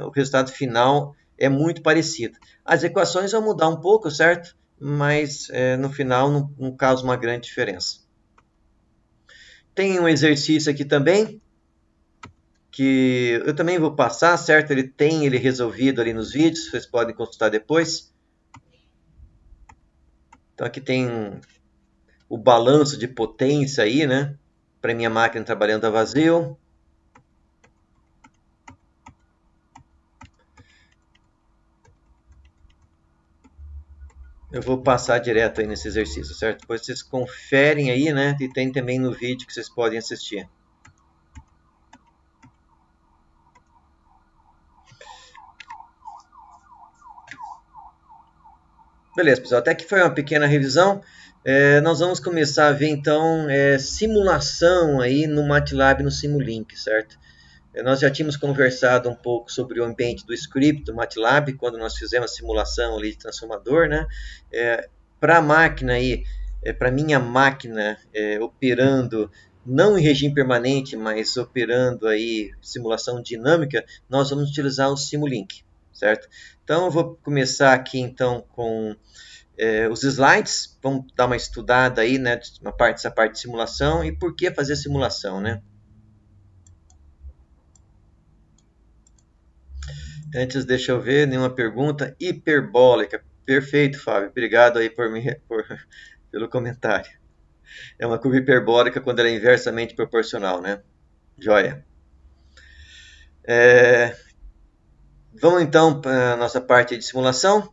O resultado final é muito parecido. As equações vão mudar um pouco, certo? Mas no final não causa uma grande diferença. Tem um exercício aqui também, que eu também vou passar, certo? Ele resolvido ali nos vídeos, vocês podem consultar depois. Então aqui tem o balanço de potência aí, né? Para minha máquina trabalhando a vazio. Eu vou passar direto aí nesse exercício, certo? Depois vocês conferem aí, né? E tem também no vídeo que vocês podem assistir. Beleza, pessoal. Até que foi uma pequena revisão. Nós vamos começar a ver, então, simulação aí no MATLAB no Simulink, certo? Nós já tínhamos conversado um pouco sobre o ambiente do script do MATLAB, quando nós fizemos a simulação ali de transformador, né? Para a máquina aí, para minha máquina operando não em regime permanente, mas operando aí simulação dinâmica, nós vamos utilizar o Simulink, certo? Então eu vou começar aqui então com os slides, vamos dar uma estudada aí, né, essa parte de simulação e por que fazer simulação, né? Antes, deixa eu ver, nenhuma pergunta. Hiperbólica. Perfeito, Fábio. Obrigado aí pelo comentário. É uma curva hiperbólica quando ela é inversamente proporcional, né? Joia. Vamos então para a nossa parte de simulação.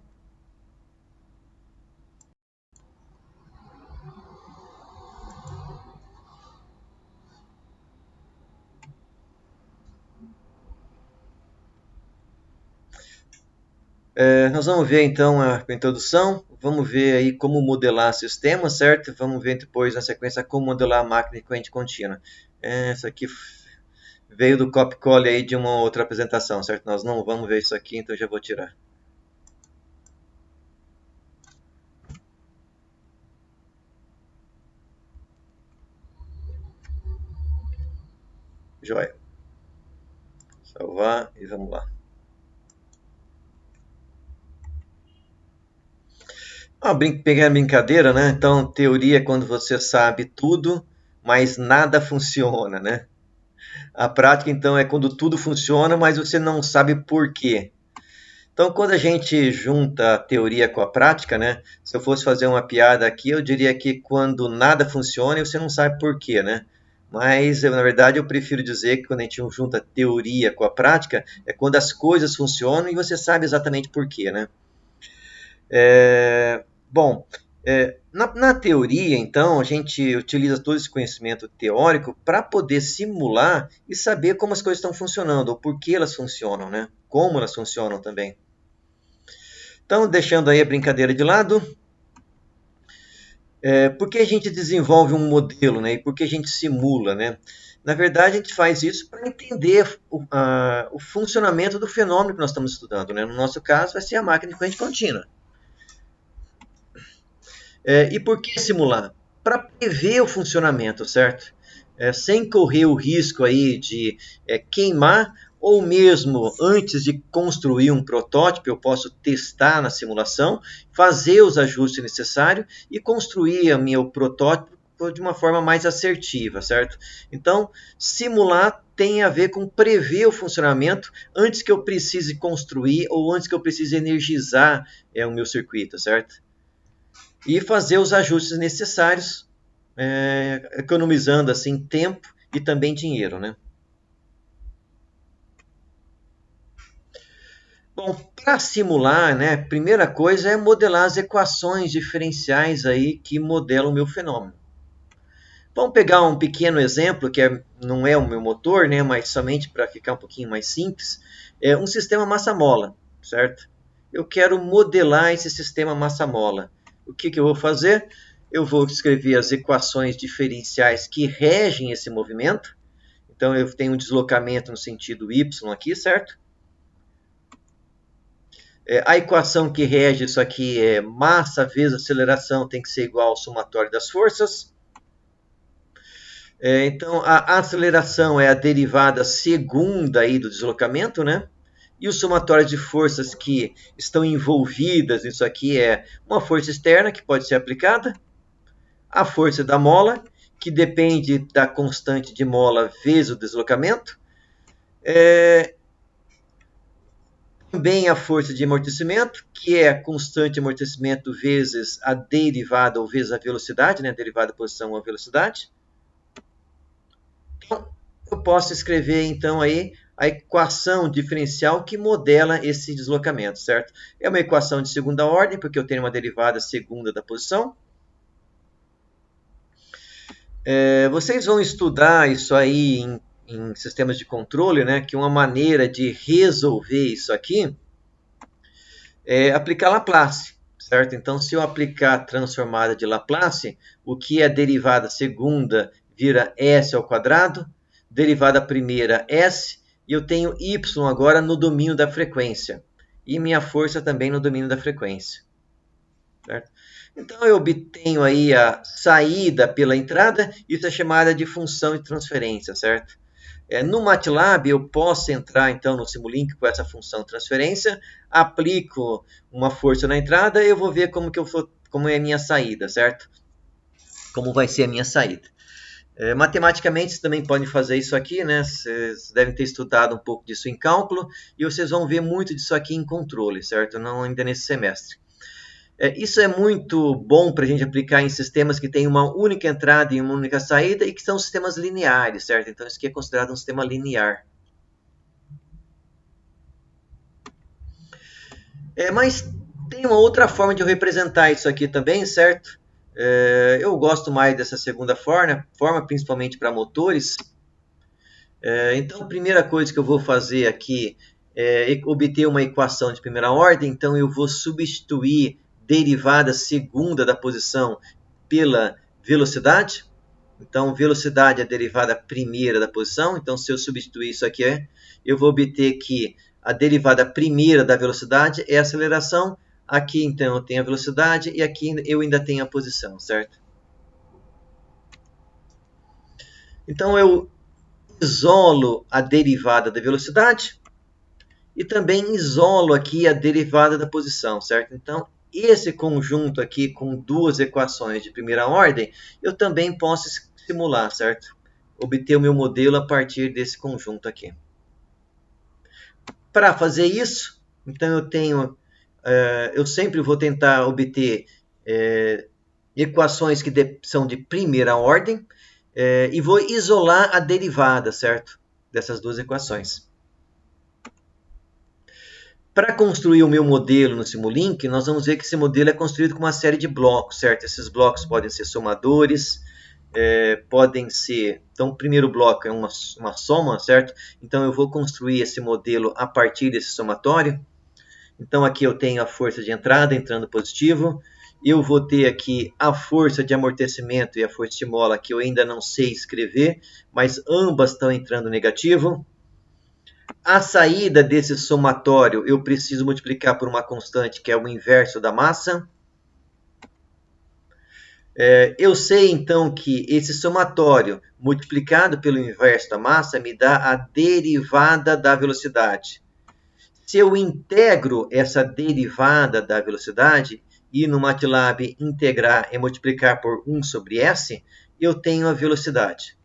Nós vamos ver então a introdução, vamos ver aí como modelar sistemas, certo? Vamos ver depois na sequência como modelar a máquina de corrente contínua. Essa aqui veio do copy-call aí de uma outra apresentação, certo? Nós não vamos ver isso aqui, então já vou tirar. Joia. Salvar e vamos lá. Pegar a brincadeira, né? Então, teoria é quando você sabe tudo, mas nada funciona, né? A prática, então, é quando tudo funciona, mas você não sabe por quê. Então, quando a gente junta a teoria com a prática, né? Se eu fosse fazer uma piada aqui, eu diria que quando nada funciona, você não sabe por quê, né? Mas, na verdade, eu prefiro dizer que quando a gente junta a teoria com a prática, é quando as coisas funcionam e você sabe exatamente por quê, né? Bom, na teoria, então, a gente utiliza todo esse conhecimento teórico para poder simular e saber como as coisas estão funcionando, ou por que elas funcionam, né? Como elas funcionam também. Então, deixando aí a brincadeira de lado, por que a gente desenvolve um modelo, né? E por que a gente simula, né? Na verdade, a gente faz isso para entender o funcionamento do fenômeno que nós estamos estudando, né? No nosso caso, vai ser a máquina de corrente contínua. E por que simular? Para prever o funcionamento, certo? Sem correr o risco aí de queimar, ou mesmo antes de construir um protótipo, eu posso testar na simulação, fazer os ajustes necessários e construir o meu protótipo de uma forma mais assertiva, certo? Então, simular tem a ver com prever o funcionamento antes que eu precise construir ou antes que eu precise energizar o meu circuito, certo? E fazer os ajustes necessários, economizando assim tempo e também dinheiro, né? Bom, para simular, né, primeira coisa é modelar as equações diferenciais aí que modelam o meu fenômeno. Vamos pegar um pequeno exemplo que não é o meu motor, né, mas somente para ficar um pouquinho mais simples, é um sistema massa-mola, certo? Eu quero modelar esse sistema massa-mola. O que eu vou fazer? Eu vou escrever as equações diferenciais que regem esse movimento. Então, eu tenho um deslocamento no sentido y aqui, certo? A equação que rege isso aqui é massa vezes aceleração tem que ser igual ao somatório das forças. Então, a aceleração é a derivada segunda aí do deslocamento, né? E o somatório de forças que estão envolvidas nisso aqui é uma força externa que pode ser aplicada, a força da mola, que depende da constante de mola vezes o deslocamento, também a força de amortecimento, que é a constante de amortecimento vezes a derivada ou vezes a velocidade, né? A derivada da posição ou a velocidade. Então, eu posso escrever então aí a equação diferencial que modela esse deslocamento, certo? É uma equação de segunda ordem, porque eu tenho uma derivada segunda da posição. Vocês vão estudar isso aí em sistemas de controle, né? Que uma maneira de resolver isso aqui é aplicar Laplace, certo? Então, se eu aplicar a transformada de Laplace, o que é derivada segunda vira s ao quadrado, derivada primeira s, e eu tenho y agora no domínio da frequência. E minha força também no domínio da frequência. Certo? Então, eu obtenho aí a saída pela entrada, isso é chamada de função de transferência, certo? No MATLAB, eu posso entrar, então, no Simulink com essa função de transferência, aplico uma força na entrada e eu vou ver como é a minha saída, certo? Como vai ser a minha saída. Matematicamente, vocês também podem fazer isso aqui, né? Vocês devem ter estudado um pouco disso em cálculo e vocês vão ver muito disso aqui em controle, certo? Não ainda nesse semestre. Isso é muito bom para a gente aplicar em sistemas que têm uma única entrada e uma única saída e que são sistemas lineares, certo? Então, isso aqui é considerado um sistema linear. Mas tem uma outra forma de eu representar isso aqui também, certo? Eu gosto mais dessa segunda forma principalmente para motores. Então, a primeira coisa que eu vou fazer aqui é obter uma equação de primeira ordem. Então, eu vou substituir derivada segunda da posição pela velocidade. Então, velocidade é a derivada primeira da posição. Então, se eu substituir isso aqui, eu vou obter que a derivada primeira da velocidade é a aceleração. Aqui, então, eu tenho a velocidade e aqui eu ainda tenho a posição, certo? Então, eu isolo a derivada da velocidade e também isolo aqui a derivada da posição, certo? Então, esse conjunto aqui com duas equações de primeira ordem, eu também posso simular, certo? Obter o meu modelo a partir desse conjunto aqui. Para fazer isso, então eu sempre vou tentar obter equações que são de primeira ordem e vou isolar a derivada, certo? Dessas duas equações. Para construir o meu modelo no Simulink, nós vamos ver que esse modelo é construído com uma série de blocos, certo? Esses blocos podem ser somadores, podem ser... Então, o primeiro bloco é uma soma, certo? Então, eu vou construir esse modelo a partir desse somatório. Então, aqui eu tenho a força de entrada entrando positivo. Eu vou ter aqui a força de amortecimento e a força de mola, que eu ainda não sei escrever, mas ambas estão entrando negativo. A saída desse somatório eu preciso multiplicar por uma constante que é o inverso da massa. Eu sei então que esse somatório multiplicado pelo inverso da massa me dá a derivada da velocidade. Se eu integro essa derivada da velocidade e no MATLAB integrar é multiplicar por 1 sobre S, eu tenho a velocidade.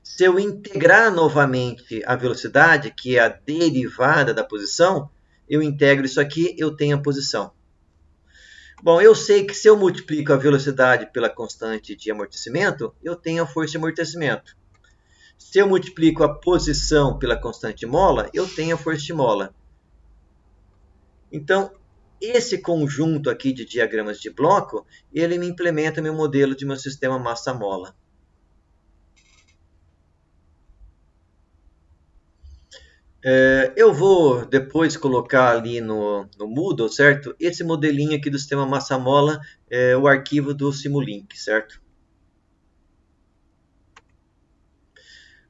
Se eu integrar novamente a velocidade, que é a derivada da posição, eu integro isso aqui, eu tenho a posição. Bom, eu sei que se eu multiplico a velocidade pela constante de amortecimento, eu tenho a força de amortecimento. Se eu multiplico a posição pela constante de mola, eu tenho a força de mola. Então, esse conjunto aqui de diagramas de bloco, ele me implementa meu modelo de meu sistema massa-mola. Eu vou depois colocar ali no Moodle, certo? Esse modelinho aqui do sistema massa-mola é o arquivo do Simulink, certo?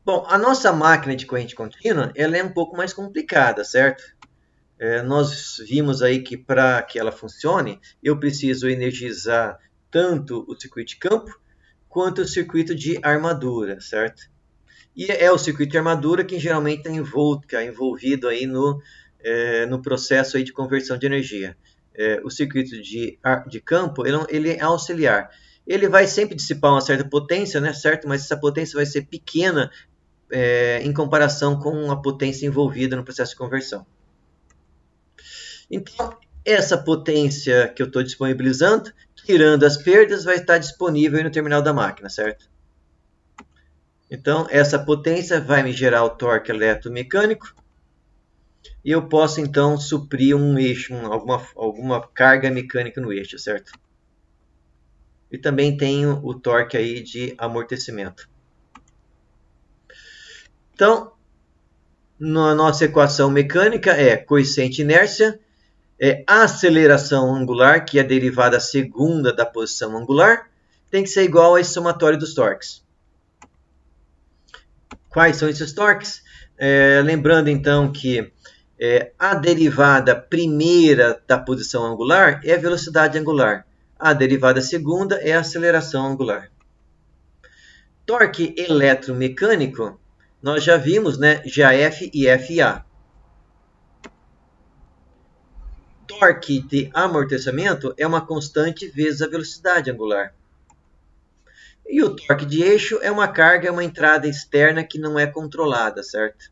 Bom, a nossa máquina de corrente contínua, ela é um pouco mais complicada, certo? Nós vimos aí que para que ela funcione, eu preciso energizar tanto o circuito de campo quanto o circuito de armadura, certo? E é o circuito de armadura que geralmente está envolvido aí no processo aí de conversão de energia. O circuito de campo ele é auxiliar. Ele vai sempre dissipar uma certa potência, né, certo? Mas essa potência vai ser pequena em comparação com a potência envolvida no processo de conversão. Então, essa potência que eu estou disponibilizando, tirando as perdas, vai estar disponível no terminal da máquina, certo? Então, essa potência vai me gerar o torque eletromecânico e eu posso, então, suprir um eixo, alguma carga mecânica no eixo, certo? E também tenho o torque aí de amortecimento. Então, na nossa equação mecânica é coeficiente de inércia, a aceleração angular, que é a derivada segunda da posição angular, tem que ser igual a esse somatório dos torques. Quais são esses torques? Lembrando então que a derivada primeira da posição angular é a velocidade angular. A derivada segunda é a aceleração angular. Torque eletromecânico, nós já vimos, né, GAF e FA. Torque de amortecimento é uma constante vezes a velocidade angular. E o torque de eixo é uma carga, é uma entrada externa que não é controlada, certo?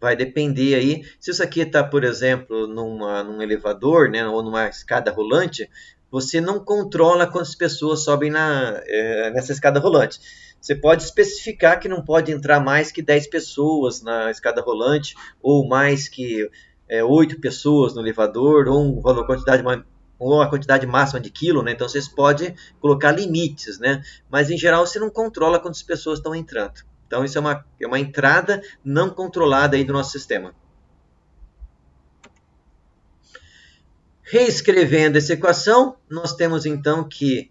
Vai depender aí, se isso aqui está, por exemplo, num elevador, né, ou numa escada rolante, você não controla quantas pessoas sobem nessa escada rolante. Você pode especificar que não pode entrar mais que 10 pessoas na escada rolante, ou mais que 8 pessoas no elevador, ou a quantidade máxima de quilo, né? Então vocês podem colocar limites, né? Mas em geral você não controla quantas pessoas estão entrando. Então, isso é uma entrada não controlada aí do nosso sistema. Reescrevendo essa equação, nós temos então que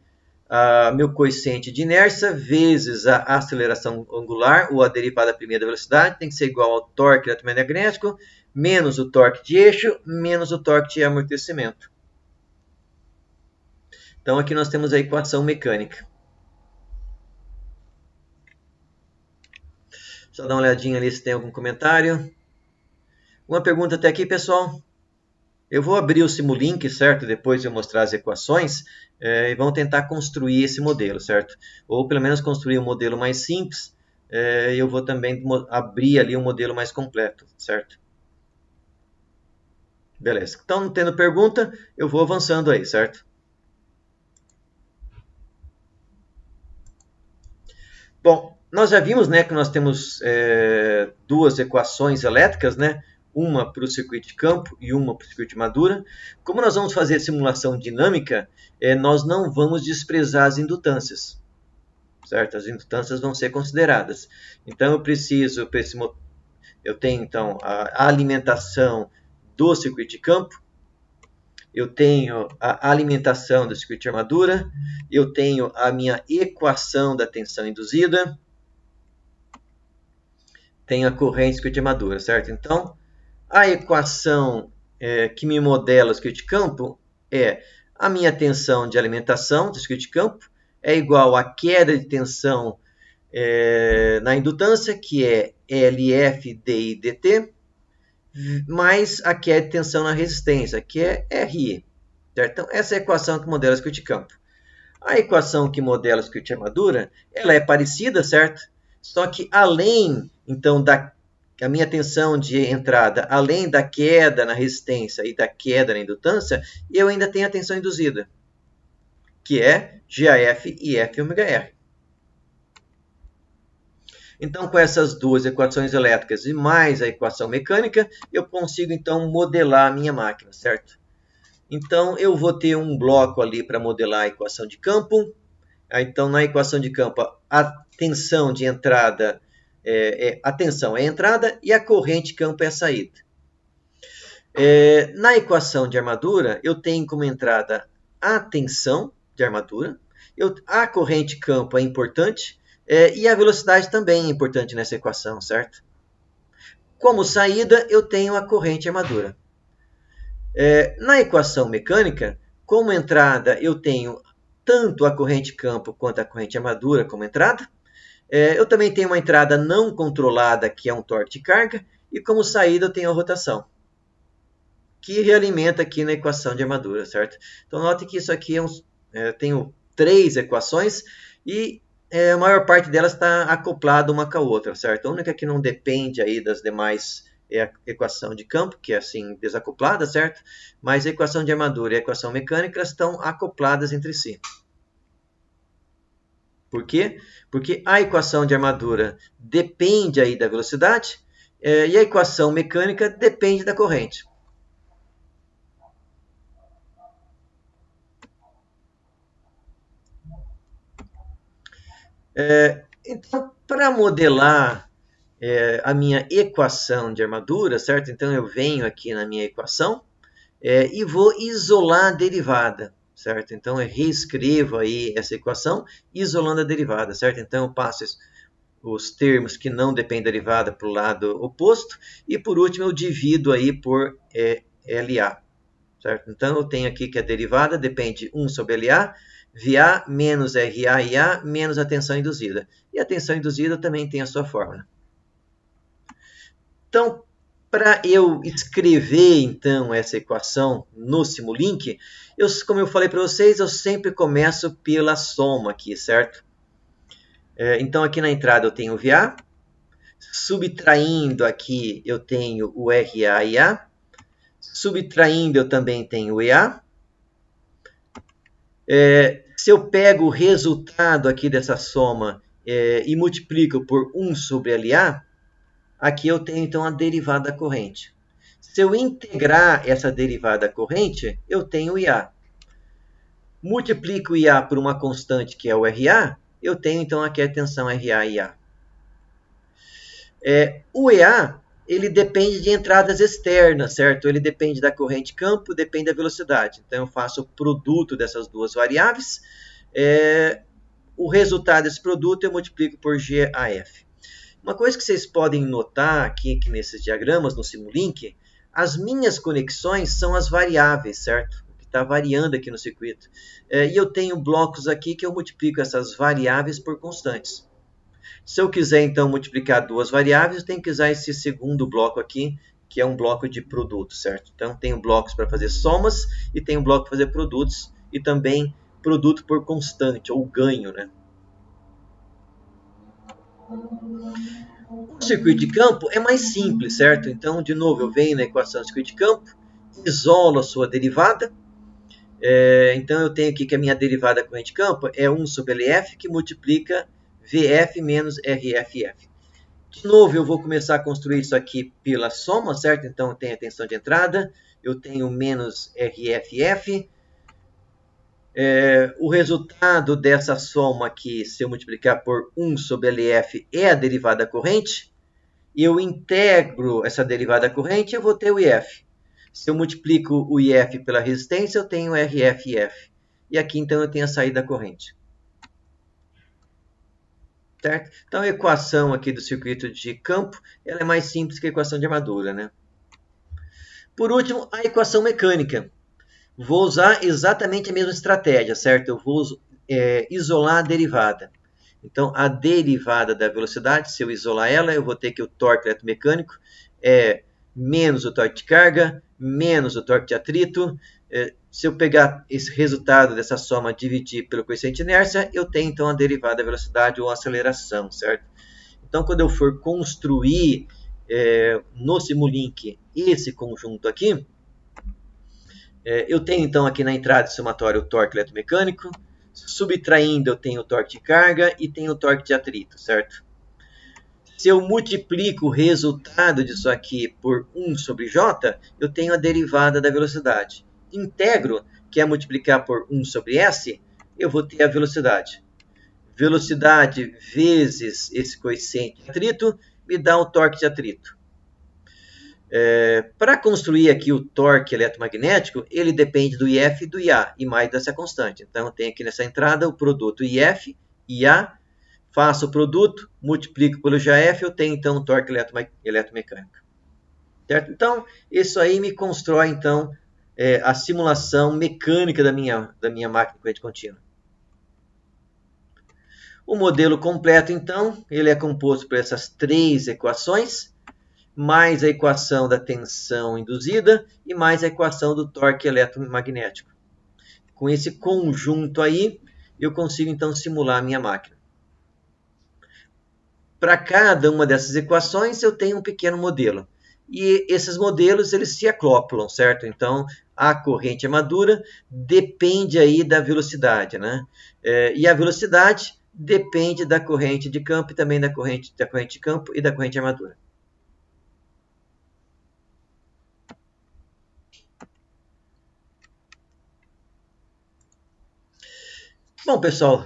meu coeficiente de inércia vezes a aceleração angular, ou a derivada primeira da velocidade, tem que ser igual ao torque eletromagnético, menos o torque de eixo, menos o torque de amortecimento. Então, aqui nós temos a equação mecânica. Só dar uma olhadinha ali se tem algum comentário. Uma pergunta até aqui, pessoal. Eu vou abrir o Simulink, certo? Depois de eu mostrar as equações, e vamos tentar construir esse modelo, certo? Ou pelo menos construir um modelo mais simples, e eu vou também abrir ali um modelo mais completo, certo? Beleza. Então, não tendo pergunta, eu vou avançando aí, certo? Bom, nós já vimos, né, que nós temos duas equações elétricas, né? Uma para o circuito de campo e uma para o circuito de Madura. Como nós vamos fazer simulação dinâmica, nós não vamos desprezar as indutâncias, certo? As indutâncias vão ser consideradas. Então, eu tenho então a alimentação do circuito de campo, eu tenho a alimentação do circuito de armadura, eu tenho a minha equação da tensão induzida, tenho a corrente do circuito de armadura, certo? Então, a equação que me modela o circuito de campo é a minha tensão de alimentação do circuito de campo é igual à queda de tensão na indutância, que é LF DI dt, mais a queda de tensão na resistência, que é RI. Certo? Então, essa é a equação que modela o circuito de campo. A equação que modela o circuito de armadura, ela é parecida, certo? Só que além, então, da minha tensão de entrada, além da queda na resistência e da queda na indutância, eu ainda tenho a tensão induzida, que é GAF e FωR. Então, com essas duas equações elétricas e mais a equação mecânica, eu consigo, então, modelar a minha máquina, certo? Então, eu vou ter um bloco ali para modelar a equação de campo. Então, na equação de campo, a tensão de entrada a tensão é a entrada e a corrente de campo é a saída. Na equação de armadura, eu tenho como entrada a tensão de armadura, a corrente de campo é importante, e a velocidade também é importante nessa equação, certo? Como saída, eu tenho a corrente de armadura. Na equação mecânica, como entrada, eu tenho tanto a corrente de campo quanto a corrente de armadura como entrada. Eu também tenho uma entrada não controlada, que é um torque de carga, e como saída eu tenho a rotação, que realimenta aqui na equação de armadura, certo? Então, note que isso aqui tenho 3 equações e a maior parte delas está acoplada uma com a outra, certo? A única que não depende aí das demais é a equação de campo, que é assim, desacoplada, certo? Mas a equação de armadura e a equação mecânica elas estão acopladas entre si. Por quê? Porque a equação de armadura depende aí da velocidade e a equação mecânica depende da corrente. Então, para modelar a minha equação de armadura, certo? Então, eu venho aqui na minha equação e vou isolar a derivada, certo? Então, eu reescrevo aí essa equação isolando a derivada, certo? Então, eu passo os termos que não dependem da derivada para o lado oposto e, por último, eu divido aí por LA, certo? Então, eu tenho aqui que a derivada depende 1 sobre LA, VA menos RA e A menos a tensão induzida. E a tensão induzida também tem a sua fórmula. Então, para eu escrever então essa equação no Simulink, como eu falei para vocês, eu sempre começo pela soma aqui, certo? Então, aqui na entrada eu tenho o VA, subtraindo aqui eu tenho o RA e A, subtraindo eu também tenho o EA. Se eu pego o resultado aqui dessa soma e multiplico por 1 sobre LA, aqui eu tenho então a derivada corrente. Se eu integrar essa derivada corrente, eu tenho o IA. Multiplico o IA por uma constante que é o RA, eu tenho então aqui a tensão RA e IA. O EA, ele depende de entradas externas, certo? Ele depende da corrente de campo, depende da velocidade. Então, eu faço o produto dessas duas variáveis. O resultado desse produto eu multiplico por GAF. Uma coisa que vocês podem notar aqui nesses diagramas, no Simulink, as minhas conexões são as variáveis, certo? O que está variando aqui no circuito. E eu tenho blocos aqui que eu multiplico essas variáveis por constantes. Se eu quiser, então, multiplicar duas variáveis, eu tenho que usar esse segundo bloco aqui, que é um bloco de produto, certo? Então, tenho blocos para fazer somas e tenho bloco para fazer produtos e também produto por constante, ou ganho, né? O circuito de campo é mais simples, certo? Então, de novo, eu venho na equação do circuito de campo, isolo a sua derivada. Então, eu tenho aqui que a minha derivada da corrente de campo é 1 sobre LF, que multiplica VF menos RFF. De novo, eu vou começar a construir isso aqui pela soma, certo? Então, eu tenho a tensão de entrada, eu tenho menos RFF. O resultado dessa soma aqui, se eu multiplicar por 1 sobre LF, é a derivada corrente. Eu integro essa derivada corrente, eu vou ter o IF. Se eu multiplico o IF pela resistência, eu tenho RFF. E aqui, então, eu tenho a saída corrente. Certo? Então, a equação aqui do circuito de campo ela é mais simples que a equação de armadura, né? Por último, a equação mecânica. Vou usar exatamente a mesma estratégia, certo? Eu vou isolar a derivada. Então, a derivada da velocidade, se eu isolar ela, eu vou ter que o torque eletromecânico é menos o torque de carga, menos o torque de atrito. Se eu pegar esse resultado dessa soma e dividir pelo coeficiente de inércia, eu tenho então a derivada da velocidade ou aceleração, certo? Então, quando eu for construir no Simulink esse conjunto aqui, eu tenho então aqui na entrada somatória o torque eletromecânico, subtraindo eu tenho o torque de carga e tenho o torque de atrito, certo? Se eu multiplico o resultado disso aqui por 1 sobre J, eu tenho a derivada da velocidade. Integro, que é multiplicar por 1 sobre S, eu vou ter a velocidade. Velocidade vezes esse coeficiente de atrito me dá o torque de atrito. Para construir aqui o torque eletromagnético, ele depende do IF e do IA, e mais dessa constante. Então, eu tenho aqui nessa entrada o produto IF, IA, faço o produto, multiplico pelo JF, eu tenho então o torque eletromecânico. Certo? Então, isso aí me constrói então a simulação mecânica da minha máquina de corrente contínua. O modelo completo, então, ele é composto por essas três equações, mais a equação da tensão induzida e mais a equação do torque eletromagnético. Com esse conjunto aí, eu consigo então simular a minha máquina. Para cada uma dessas equações, eu tenho um pequeno modelo. E esses modelos, eles se acoplam, certo? Então, a corrente armadura depende aí da velocidade, né? E a velocidade depende da corrente de campo e também da corrente de campo e da corrente armadura. Bom, pessoal,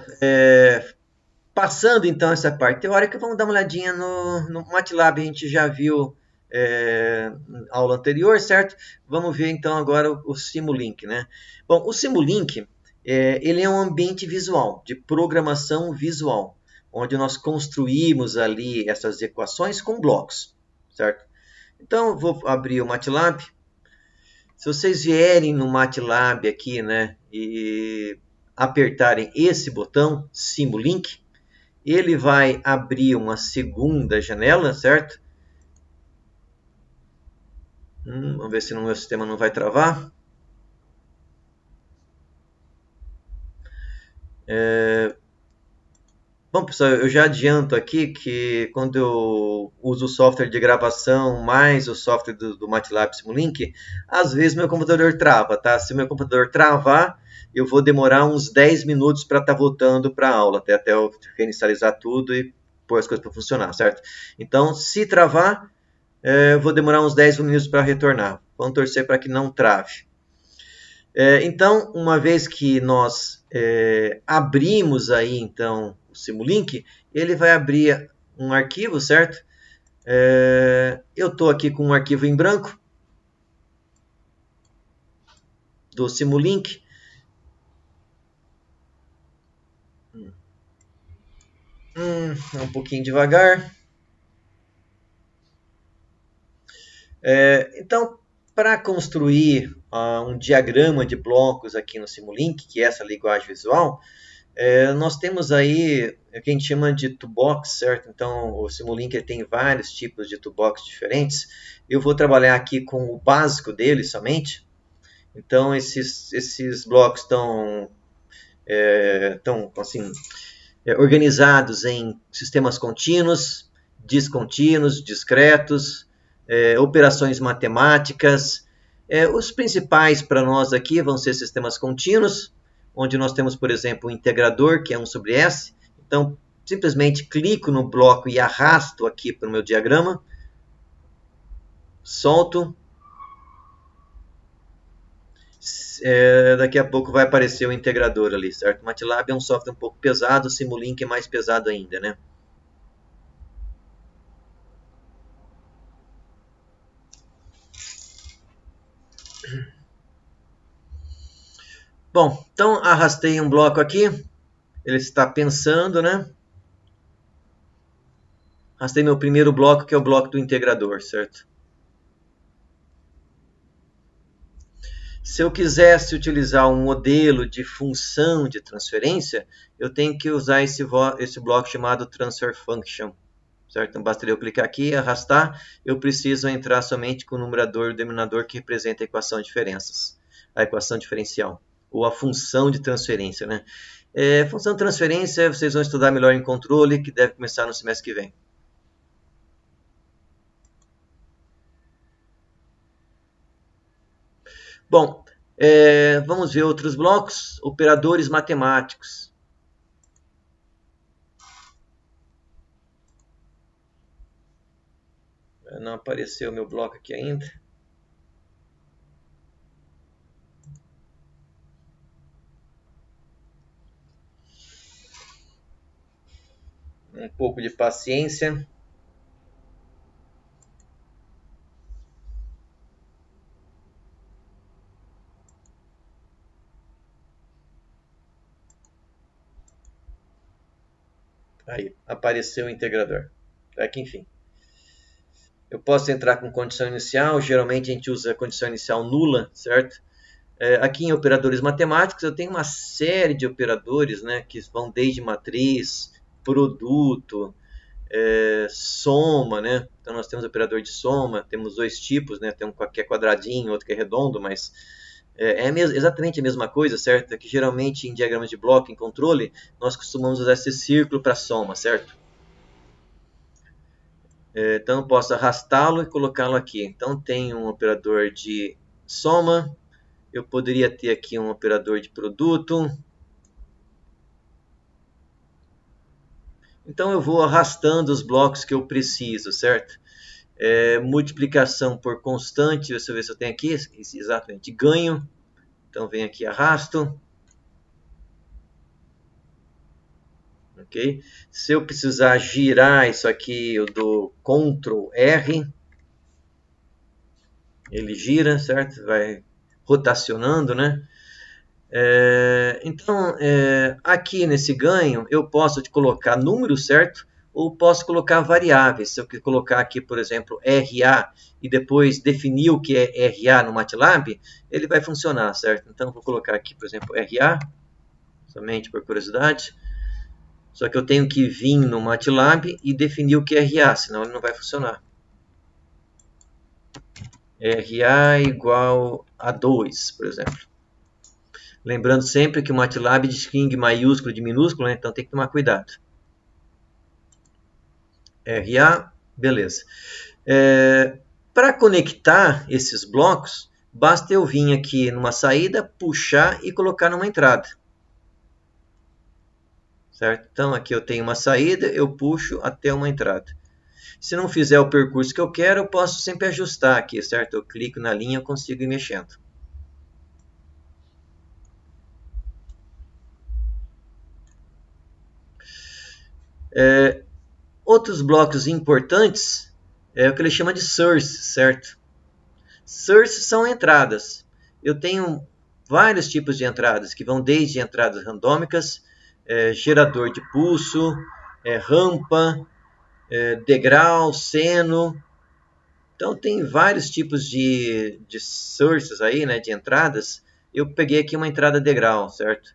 passando então essa parte teórica, vamos dar uma olhadinha no MATLAB. A gente já viu a aula anterior, certo? Vamos ver então agora o Simulink, né? Bom, o Simulink ele é um ambiente visual, de programação visual, onde nós construímos ali essas equações com blocos, certo? Então, eu vou abrir o MATLAB. Se vocês vierem no MATLAB aqui, né, e apertarem esse botão, Simulink, ele vai abrir uma segunda janela, certo? Vamos ver se no meu sistema não vai travar. Bom, pessoal, eu já adianto aqui que quando eu uso o software de gravação mais o software do MATLAB Simulink, às vezes meu computador trava, tá? Se meu computador travar, eu vou demorar uns 10 minutos para estar voltando para a aula, até eu reinicializar tudo e pôr as coisas para funcionar, certo? Então, se travar, eu vou demorar uns 10 minutos para retornar. Vamos torcer para que não trave. Então, uma vez que nós abrimos aí, então, o Simulink, ele vai abrir um arquivo, certo? Eu estou aqui com um arquivo em branco do Simulink. Um pouquinho devagar. Então, para construir um diagrama de blocos aqui no Simulink, que é essa linguagem visual, Nós temos aí o que a gente chama de toolbox, certo? Então, o Simulink ele tem vários tipos de toolbox diferentes. Eu vou trabalhar aqui com o básico dele somente. Então, esses blocos estão assim, organizados em sistemas contínuos, descontínuos, discretos, operações matemáticas. Os principais para nós aqui vão ser sistemas contínuos, onde nós temos, por exemplo, o integrador, que é 1 sobre S. Então, simplesmente clico no bloco e arrasto aqui para o meu diagrama, solto. Daqui a pouco vai aparecer o integrador ali, certo? O MATLAB é um software um pouco pesado, o Simulink é mais pesado ainda, né? Bom, então arrastei um bloco aqui, ele está pensando, né? Arrastei meu primeiro bloco, que é o bloco do integrador, certo? Se eu quisesse utilizar um modelo de função de transferência, eu tenho que usar esse bloco chamado transfer function, certo? Então basta eu clicar aqui, arrastar, eu preciso entrar somente com o numerador e o denominador que representa a equação de diferenças, a equação diferencial, ou a função de transferência, né? Função de transferência, vocês vão estudar melhor em controle, que deve começar no semestre que vem. Bom, vamos ver outros blocos. Operadores matemáticos. Não apareceu o meu bloco aqui ainda. Um pouco de paciência. Aí, apareceu o integrador. Que enfim. Eu posso entrar com condição inicial. Geralmente a gente usa a condição inicial nula, certo? Aqui em operadores matemáticos eu tenho uma série de operadores, né, que vão desde matriz, produto, soma, né? Então nós temos operador de soma, temos dois tipos, né? Tem um que é quadradinho, outro que é redondo, mas exatamente a mesma coisa, certo? É que geralmente em diagramas de bloco, em controle, nós costumamos usar esse círculo para soma, certo? Então eu posso arrastá-lo e colocá-lo aqui. Então tem um operador de soma, eu poderia ter aqui um operador de produto. Então eu vou arrastando os blocos que eu preciso, certo? Multiplicação por constante, deixa eu ver se eu tenho aqui, exatamente, ganho. Então vem aqui, arrasto. Ok? Se eu precisar girar isso aqui, eu dou Ctrl R. Ele gira, certo? Vai rotacionando, né? Então, aqui nesse ganho, eu posso colocar números, certo? Ou posso colocar variáveis. Se eu colocar aqui, por exemplo, RA e depois definir o que é RA no MATLAB, ele vai funcionar, certo? Então, vou colocar aqui, por exemplo, RA, somente por curiosidade. Só que eu tenho que vir no MATLAB e definir o que é RA, senão ele não vai funcionar. RA igual a 2, por exemplo. Lembrando sempre que o MATLAB distingue maiúsculo de minúsculo, né? Então tem que tomar cuidado. RA, beleza. Para conectar esses blocos, basta eu vir aqui numa saída, puxar e colocar numa entrada. Certo? Então aqui eu tenho uma saída, eu puxo até uma entrada. Se não fizer o percurso que eu quero, eu posso sempre ajustar aqui, certo? Eu clico na linha, eu consigo ir mexendo. Outros blocos importantes é o que ele chama de source, certo? Source são entradas. Eu tenho vários tipos de entradas, que vão desde entradas randômicas, gerador de pulso, rampa, degrau, seno. Então tem vários tipos de sources aí, né, de entradas. Eu peguei aqui uma entrada degrau, certo?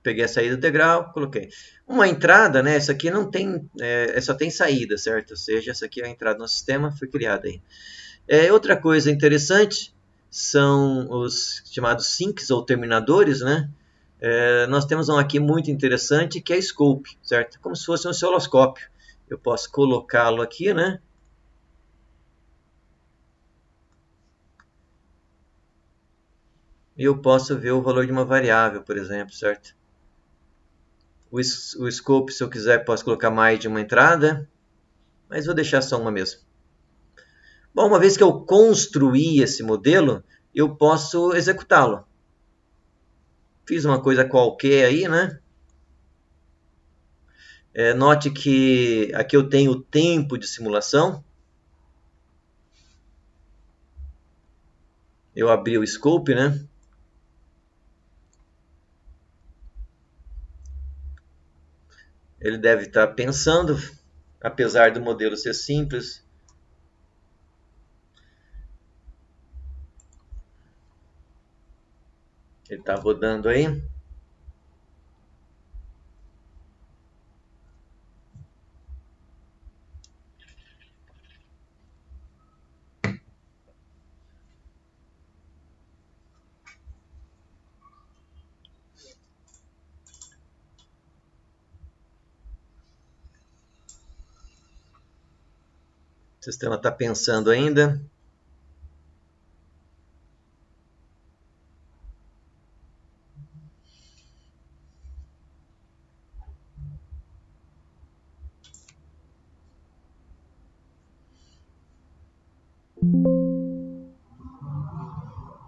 peguei a saída do degrau, coloquei. Uma entrada, né? Essa aqui não tem, só tem saída, certo? Ou seja, essa aqui é a entrada no sistema, foi criada aí. Outra coisa interessante são os chamados sinks ou terminadores, né? Nós temos um aqui muito interessante que é scope, certo? Como se fosse um osciloscópio. Eu posso colocá-lo aqui, né? E eu posso ver o valor de uma variável, por exemplo, certo? O scope, se eu quiser, posso colocar mais de uma entrada, mas vou deixar só uma mesmo. Bom, uma vez que eu construí esse modelo, eu posso executá-lo. Fiz uma coisa qualquer aí, né? Note que aqui eu tenho o tempo de simulação. Eu abri o scope, né? Ele deve estar pensando, apesar do modelo ser simples. Ele está rodando aí. O sistema está pensando ainda.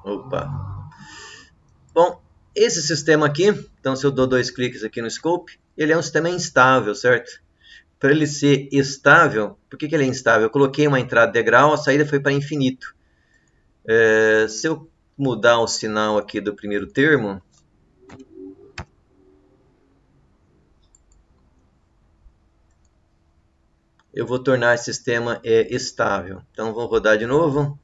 Opa. Bom, esse sistema aqui, então se eu dou 2 cliques aqui no scope, ele é um sistema instável, certo? Para ele ser estável, por que ele é instável? Eu coloquei uma entrada degrau, a saída foi para infinito. Se eu mudar o sinal aqui do primeiro termo, eu vou tornar esse sistema estável. Então, vou rodar de novo.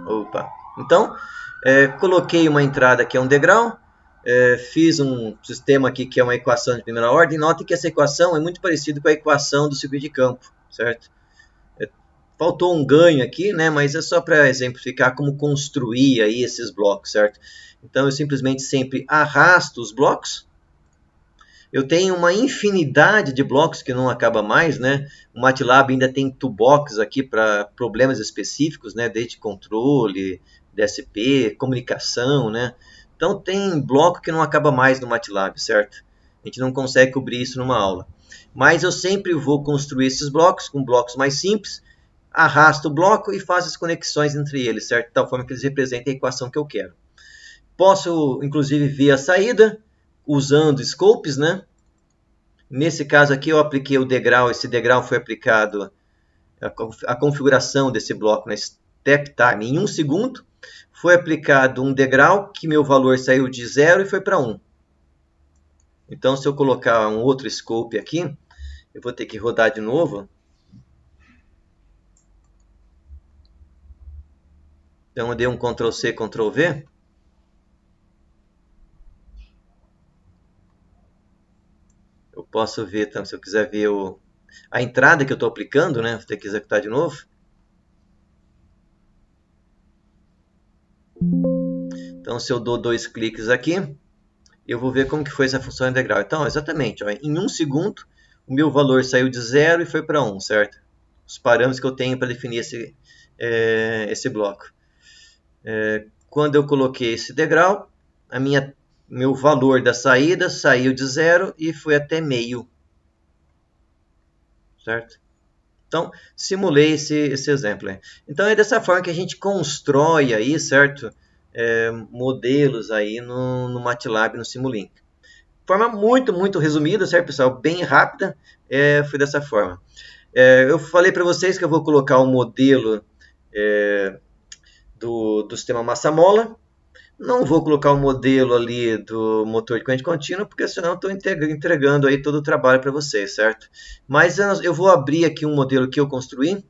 Opa. Então, coloquei uma entrada que é um degrau, fiz um sistema aqui que é uma equação de primeira ordem. Note que essa equação é muito parecida com a equação do circuito de campo, certo? Faltou um ganho aqui, né? Mas é só para exemplificar como construir aí esses blocos, certo? Então, eu simplesmente sempre arrasto os blocos. Eu tenho uma infinidade de blocos que não acaba mais, né? O MATLAB ainda tem toolbox aqui para problemas específicos, né? Desde controle, DSP, comunicação, né? Então tem bloco que não acaba mais no MATLAB, certo? A gente não consegue cobrir isso numa aula. Mas eu sempre vou construir esses blocos com blocos mais simples, arrasto o bloco e faço as conexões entre eles, certo? De tal forma que eles representem a equação que eu quero. Posso, inclusive, ver a saída usando scopes, né? Nesse caso aqui eu apliquei o degrau, esse degrau foi aplicado a configuração desse bloco na step time em 1 segundo. Foi aplicado um degrau que meu valor saiu de 0 e foi para 1. Então, se eu colocar um outro scope aqui, eu vou ter que rodar de novo. Então, eu dei um Ctrl C, Ctrl V. Eu posso ver, então, se eu quiser ver a entrada que eu estou aplicando, né? Vou ter que executar de novo. Então, se eu dou 2 cliques aqui, eu vou ver como que foi essa função integral. Então, exatamente, ó, em 1 segundo, o meu valor saiu de 0 e foi para 1, certo? Os parâmetros que eu tenho para definir esse bloco. Quando eu coloquei esse degrau, meu valor da saída saiu de 0 e foi até meio, certo? Então, simulei esse exemplo. Então, é dessa forma que a gente constrói aí, certo? Modelos aí no MATLAB, no Simulink. De forma muito, muito resumida, certo, pessoal? Bem rápida, foi dessa forma. Eu falei para vocês que eu vou colocar o modelo do sistema massa-mola. Não vou colocar o modelo ali do motor de corrente contínua, porque senão estou entregando aí todo o trabalho para vocês, certo? Mas eu vou abrir aqui um modelo que eu construí.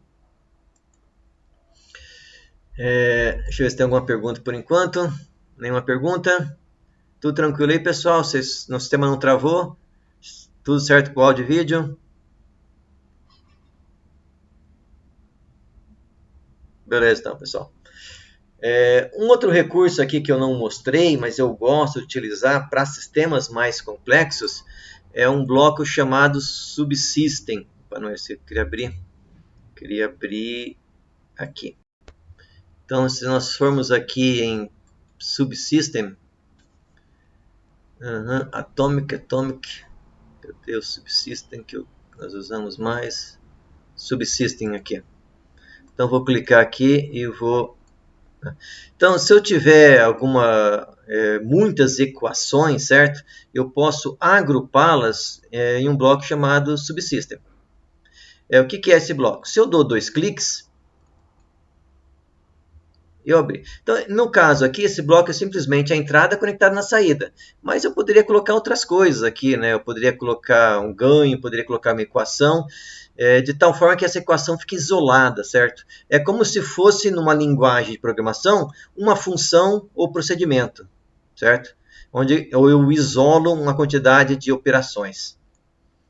Deixa eu ver se tem alguma pergunta por enquanto. Nenhuma pergunta. Tudo tranquilo aí, pessoal? No sistema não travou? Tudo certo com o áudio e vídeo? Beleza, então, pessoal. Um outro recurso aqui que eu não mostrei, mas eu gosto de utilizar para sistemas mais complexos, é um bloco chamado Subsystem. Não, esse eu queria abrir aqui. Então, se nós formos aqui em Subsystem, Atomic, cadê o Subsystem que nós usamos mais? Subsystem aqui. Então, vou clicar aqui e vou... Então, se eu tiver muitas equações, certo? Eu posso agrupá-las em um bloco chamado Subsystem. O que é esse bloco? Se eu dou 2 cliques, eu abri. Então, no caso aqui, esse bloco é simplesmente a entrada conectada na saída. Mas eu poderia colocar outras coisas aqui, né? Eu poderia colocar um ganho, poderia colocar uma equação, de tal forma que essa equação fique isolada, certo? É como se fosse, numa linguagem de programação, uma função ou procedimento, certo? Onde eu isolo uma quantidade de operações.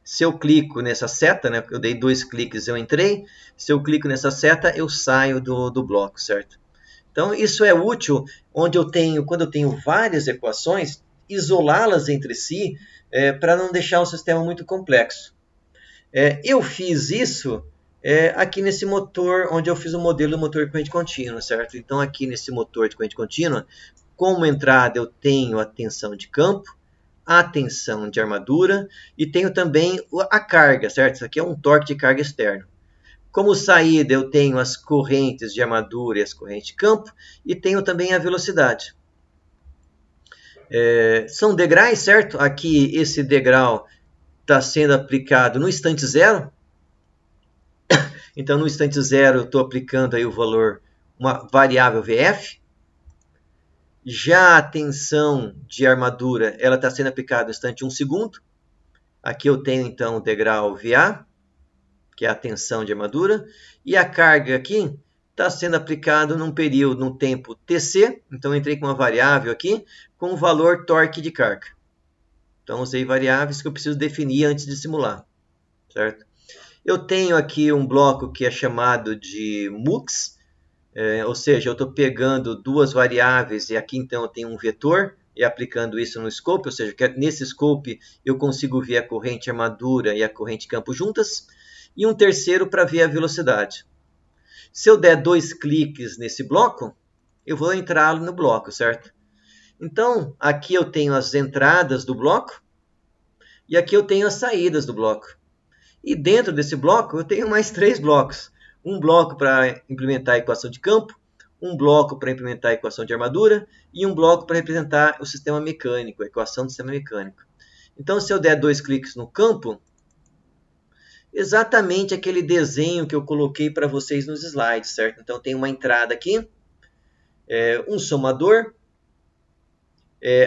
Se eu clico nessa seta, né? Eu dei 2 cliques e eu entrei. Se eu clico nessa seta, eu saio do bloco, certo? Então, isso é útil quando eu tenho várias equações, isolá-las entre si para não deixar o sistema muito complexo. Eu fiz isso aqui nesse motor, onde eu fiz o modelo do motor de corrente contínua, certo? Então, aqui nesse motor de corrente contínua, como entrada eu tenho a tensão de campo, a tensão de armadura e tenho também a carga, certo? Isso aqui é um torque de carga externo. Como saída, eu tenho as correntes de armadura e as correntes de campo, e tenho também a velocidade. São degraus, certo? Aqui, esse degrau está sendo aplicado no instante zero. Então, no instante zero, eu estou aplicando aí o valor, uma variável VF. Já a tensão de armadura, ela está sendo aplicada no instante 1 segundo. Aqui eu tenho, então, o degrau VA, que é a tensão de armadura, e a carga aqui está sendo aplicado num período, num tempo TC, então entrei com uma variável aqui, com o valor torque de carga. Então usei variáveis que eu preciso definir antes de simular, certo? Eu tenho aqui um bloco que é chamado de MUX, ou seja, eu estou pegando duas variáveis e aqui então eu tenho um vetor, e aplicando isso no scope, ou seja, nesse scope eu consigo ver a corrente armadura e a corrente campo juntas, e um terceiro para ver a velocidade. Se eu der 2 cliques nesse bloco, eu vou entrar no bloco, certo? Então, aqui eu tenho as entradas do bloco e aqui eu tenho as saídas do bloco. E dentro desse bloco eu tenho mais 3 blocos. Um bloco para implementar a equação de campo, um bloco para implementar a equação de armadura e um bloco para representar o sistema mecânico, a equação do sistema mecânico. Então, se eu der 2 cliques no campo, exatamente aquele desenho que eu coloquei para vocês nos slides, certo? Então, tem uma entrada aqui, um somador.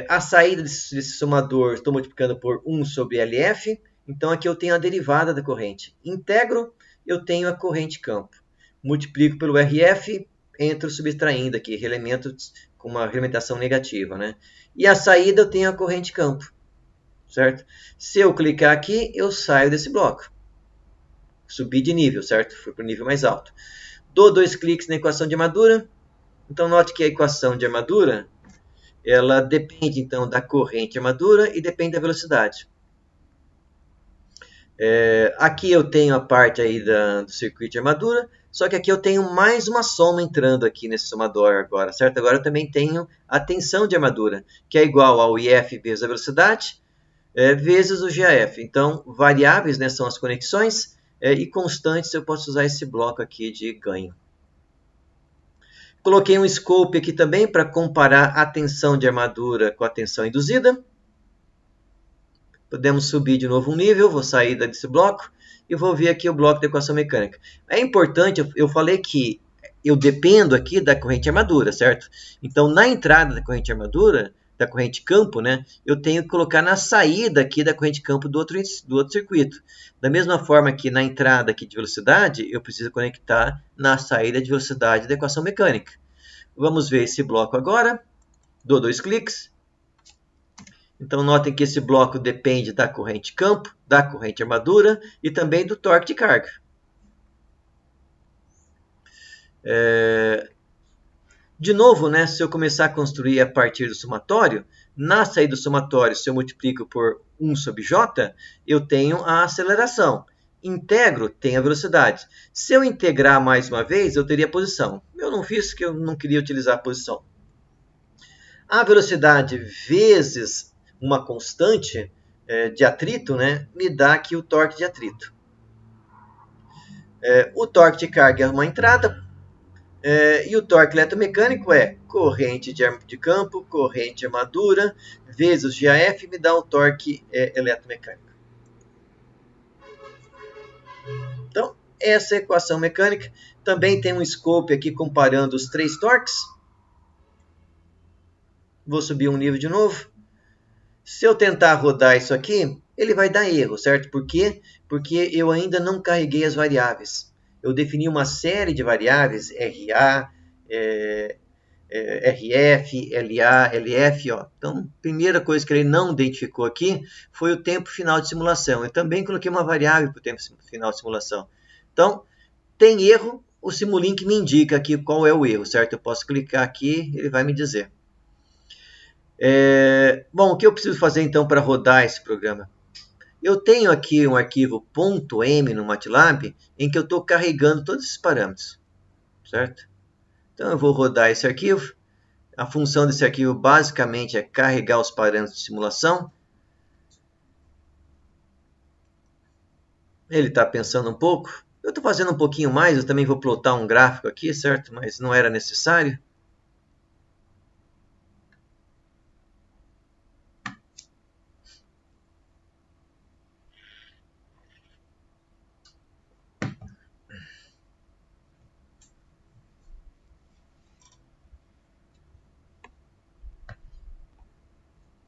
A saída desse somador, estou multiplicando por 1 sobre LF. Então, aqui eu tenho a derivada da corrente. Integro, eu tenho a corrente campo. Multiplico pelo RF, entro subtraindo aqui, elementos com uma realimentação negativa, né? E a saída eu tenho a corrente campo, certo? Se eu clicar aqui, eu saio desse bloco. Subi de nível, certo? Fui para o nível mais alto. Dou 2 cliques na equação de armadura. Então, note que a equação de armadura, ela depende, então, da corrente de armadura e depende da velocidade. Aqui eu tenho a parte aí do circuito de armadura, só que aqui eu tenho mais uma soma entrando aqui nesse somador agora, certo? Agora eu também tenho a tensão de armadura, que é igual ao IF vezes a velocidade, vezes o GAF. Então, variáveis, né, são as conexões, e constantes eu posso usar esse bloco aqui de ganho. Coloquei um scope aqui também para comparar a tensão de armadura com a tensão induzida. Podemos subir de novo um nível, vou sair desse bloco e vou ver aqui o bloco da equação mecânica. É importante, eu falei que eu dependo aqui da corrente armadura, certo? Então, na entrada da corrente armadura, da corrente campo, né, eu tenho que colocar na saída aqui da corrente campo do outro circuito. Da mesma forma que na entrada aqui de velocidade, eu preciso conectar na saída de velocidade da equação mecânica. Vamos ver esse bloco agora. Dou 2 cliques. Então, notem que esse bloco depende da corrente campo, da corrente armadura e também do torque de carga. De novo, né, se eu começar a construir a partir do somatório, na saída do somatório, se eu multiplico por 1 sobre j, eu tenho a aceleração. Integro, tem a velocidade. Se eu integrar mais uma vez, eu teria a posição. Eu não fiz porque eu não queria utilizar a posição. A velocidade vezes uma constante de atrito, né, me dá aqui o torque de atrito. O torque de carga é uma entrada, e o torque eletromecânico é corrente de campo, corrente de armadura, vezes GAF, me dá o torque eletromecânico. Então, essa é a equação mecânica. Também tem um scope aqui comparando os 3 torques. Vou subir um nível de novo. Se eu tentar rodar isso aqui, ele vai dar erro, certo? Por quê? Porque eu ainda não carreguei as variáveis. Eu defini uma série de variáveis, RA, RF, LA, LF. Ó. Então, a primeira coisa que ele não identificou aqui foi o tempo final de simulação. Eu também coloquei uma variável para o tempo final de simulação. Então, tem erro, o Simulink me indica aqui qual é o erro, certo? Eu posso clicar aqui, ele vai me dizer. Bom, o que eu preciso fazer então para rodar esse programa? Eu tenho aqui um arquivo .m no MATLAB em que eu estou carregando todos esses parâmetros, certo? Então eu vou rodar esse arquivo. A função desse arquivo basicamente é carregar os parâmetros de simulação. Ele está pensando um pouco. Eu estou fazendo um pouquinho mais, eu também vou plotar um gráfico aqui, certo? Mas não era necessário.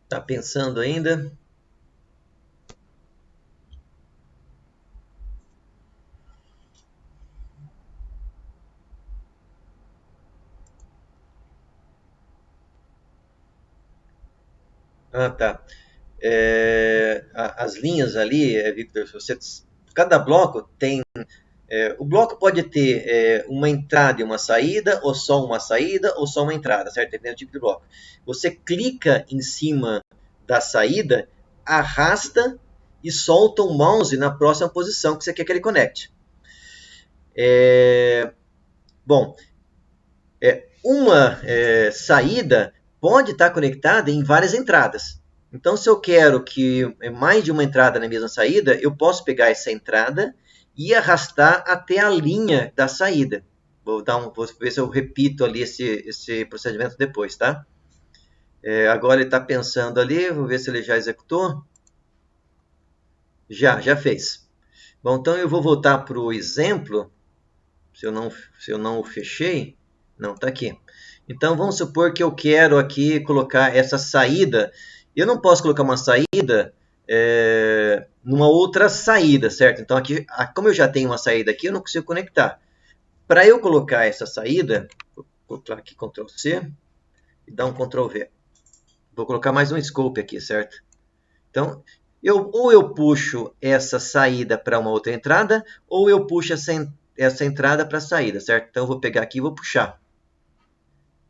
Está pensando ainda? Ah, tá. As linhas ali, Victor, cada bloco tem... o bloco pode ter uma entrada e uma saída, ou só uma saída, ou só uma entrada, certo? Dependendo do tipo de bloco. Você clica em cima da saída, arrasta e solta o mouse na próxima posição que você quer que ele conecte. Bom, uma saída pode estar conectada em várias entradas. Então, se eu quero que mais de uma entrada na mesma saída, eu posso pegar essa entrada e arrastar até a linha da saída. Vou ver se eu repito ali esse procedimento depois, tá? Agora ele está pensando ali, vou ver se ele já executou. Já fez. Bom, então eu vou voltar para o exemplo. Se eu não o fechei, não, está aqui. Então vamos supor que eu quero aqui colocar essa saída. Eu não posso colocar uma saída numa outra saída, certo? Então aqui, como eu já tenho uma saída aqui, eu não consigo conectar. Para eu colocar essa saída, vou colocar aqui Ctrl C e dar um Ctrl V. Vou colocar mais um scope aqui, certo? Então, ou eu puxo essa saída para uma outra entrada, ou eu puxo essa entrada para a saída, certo? Então, eu vou pegar aqui e vou puxar.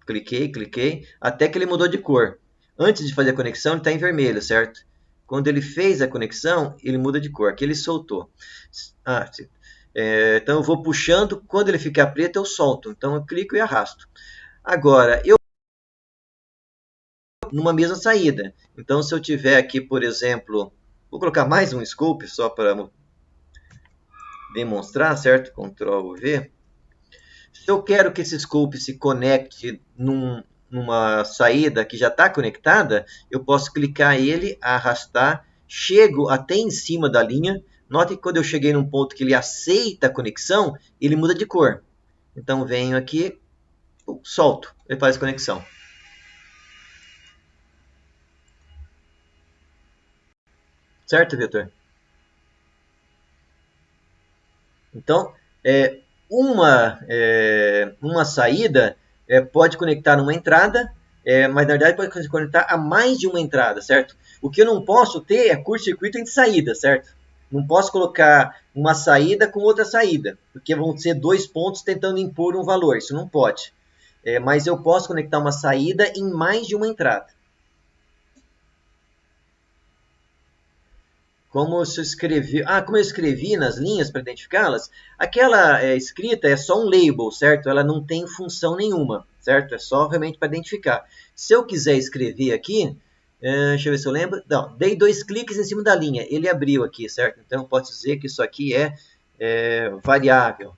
Cliquei, até que ele mudou de cor. Antes de fazer a conexão, ele está em vermelho, certo? Quando ele fez a conexão, ele muda de cor. Aqui ele soltou. Então, eu vou puxando. Quando ele ficar preto, eu solto. Então, eu clico e arrasto. Agora, eu numa mesma saída. Então, se eu tiver aqui, por exemplo, vou colocar mais um scope só para demonstrar, certo? Ctrl V. Se eu quero que esse scope se conecte numa saída que já está conectada, eu posso clicar ele, arrastar, chego até em cima da linha. Note que quando eu cheguei num ponto que ele aceita a conexão, ele muda de cor. Então, venho aqui, solto, ele faz a conexão. Certo, Vitor? Então, uma saída pode conectar numa entrada, mas na verdade pode conectar a mais de uma entrada, certo? O que eu não posso ter é curto-circuito entre saída, certo? Não posso colocar uma saída com outra saída, porque vão ser dois pontos tentando impor um valor, isso não pode. Mas eu posso conectar uma saída em mais de uma entrada. Como eu escrevi nas linhas para identificá-las, aquela escrita é só um label, certo? Ela não tem função nenhuma, certo? É só realmente para identificar. Se eu quiser escrever aqui, deixa eu ver se eu lembro. Não, dei 2 cliques em cima da linha, ele abriu aqui, certo? Então eu posso dizer que isso aqui é variável.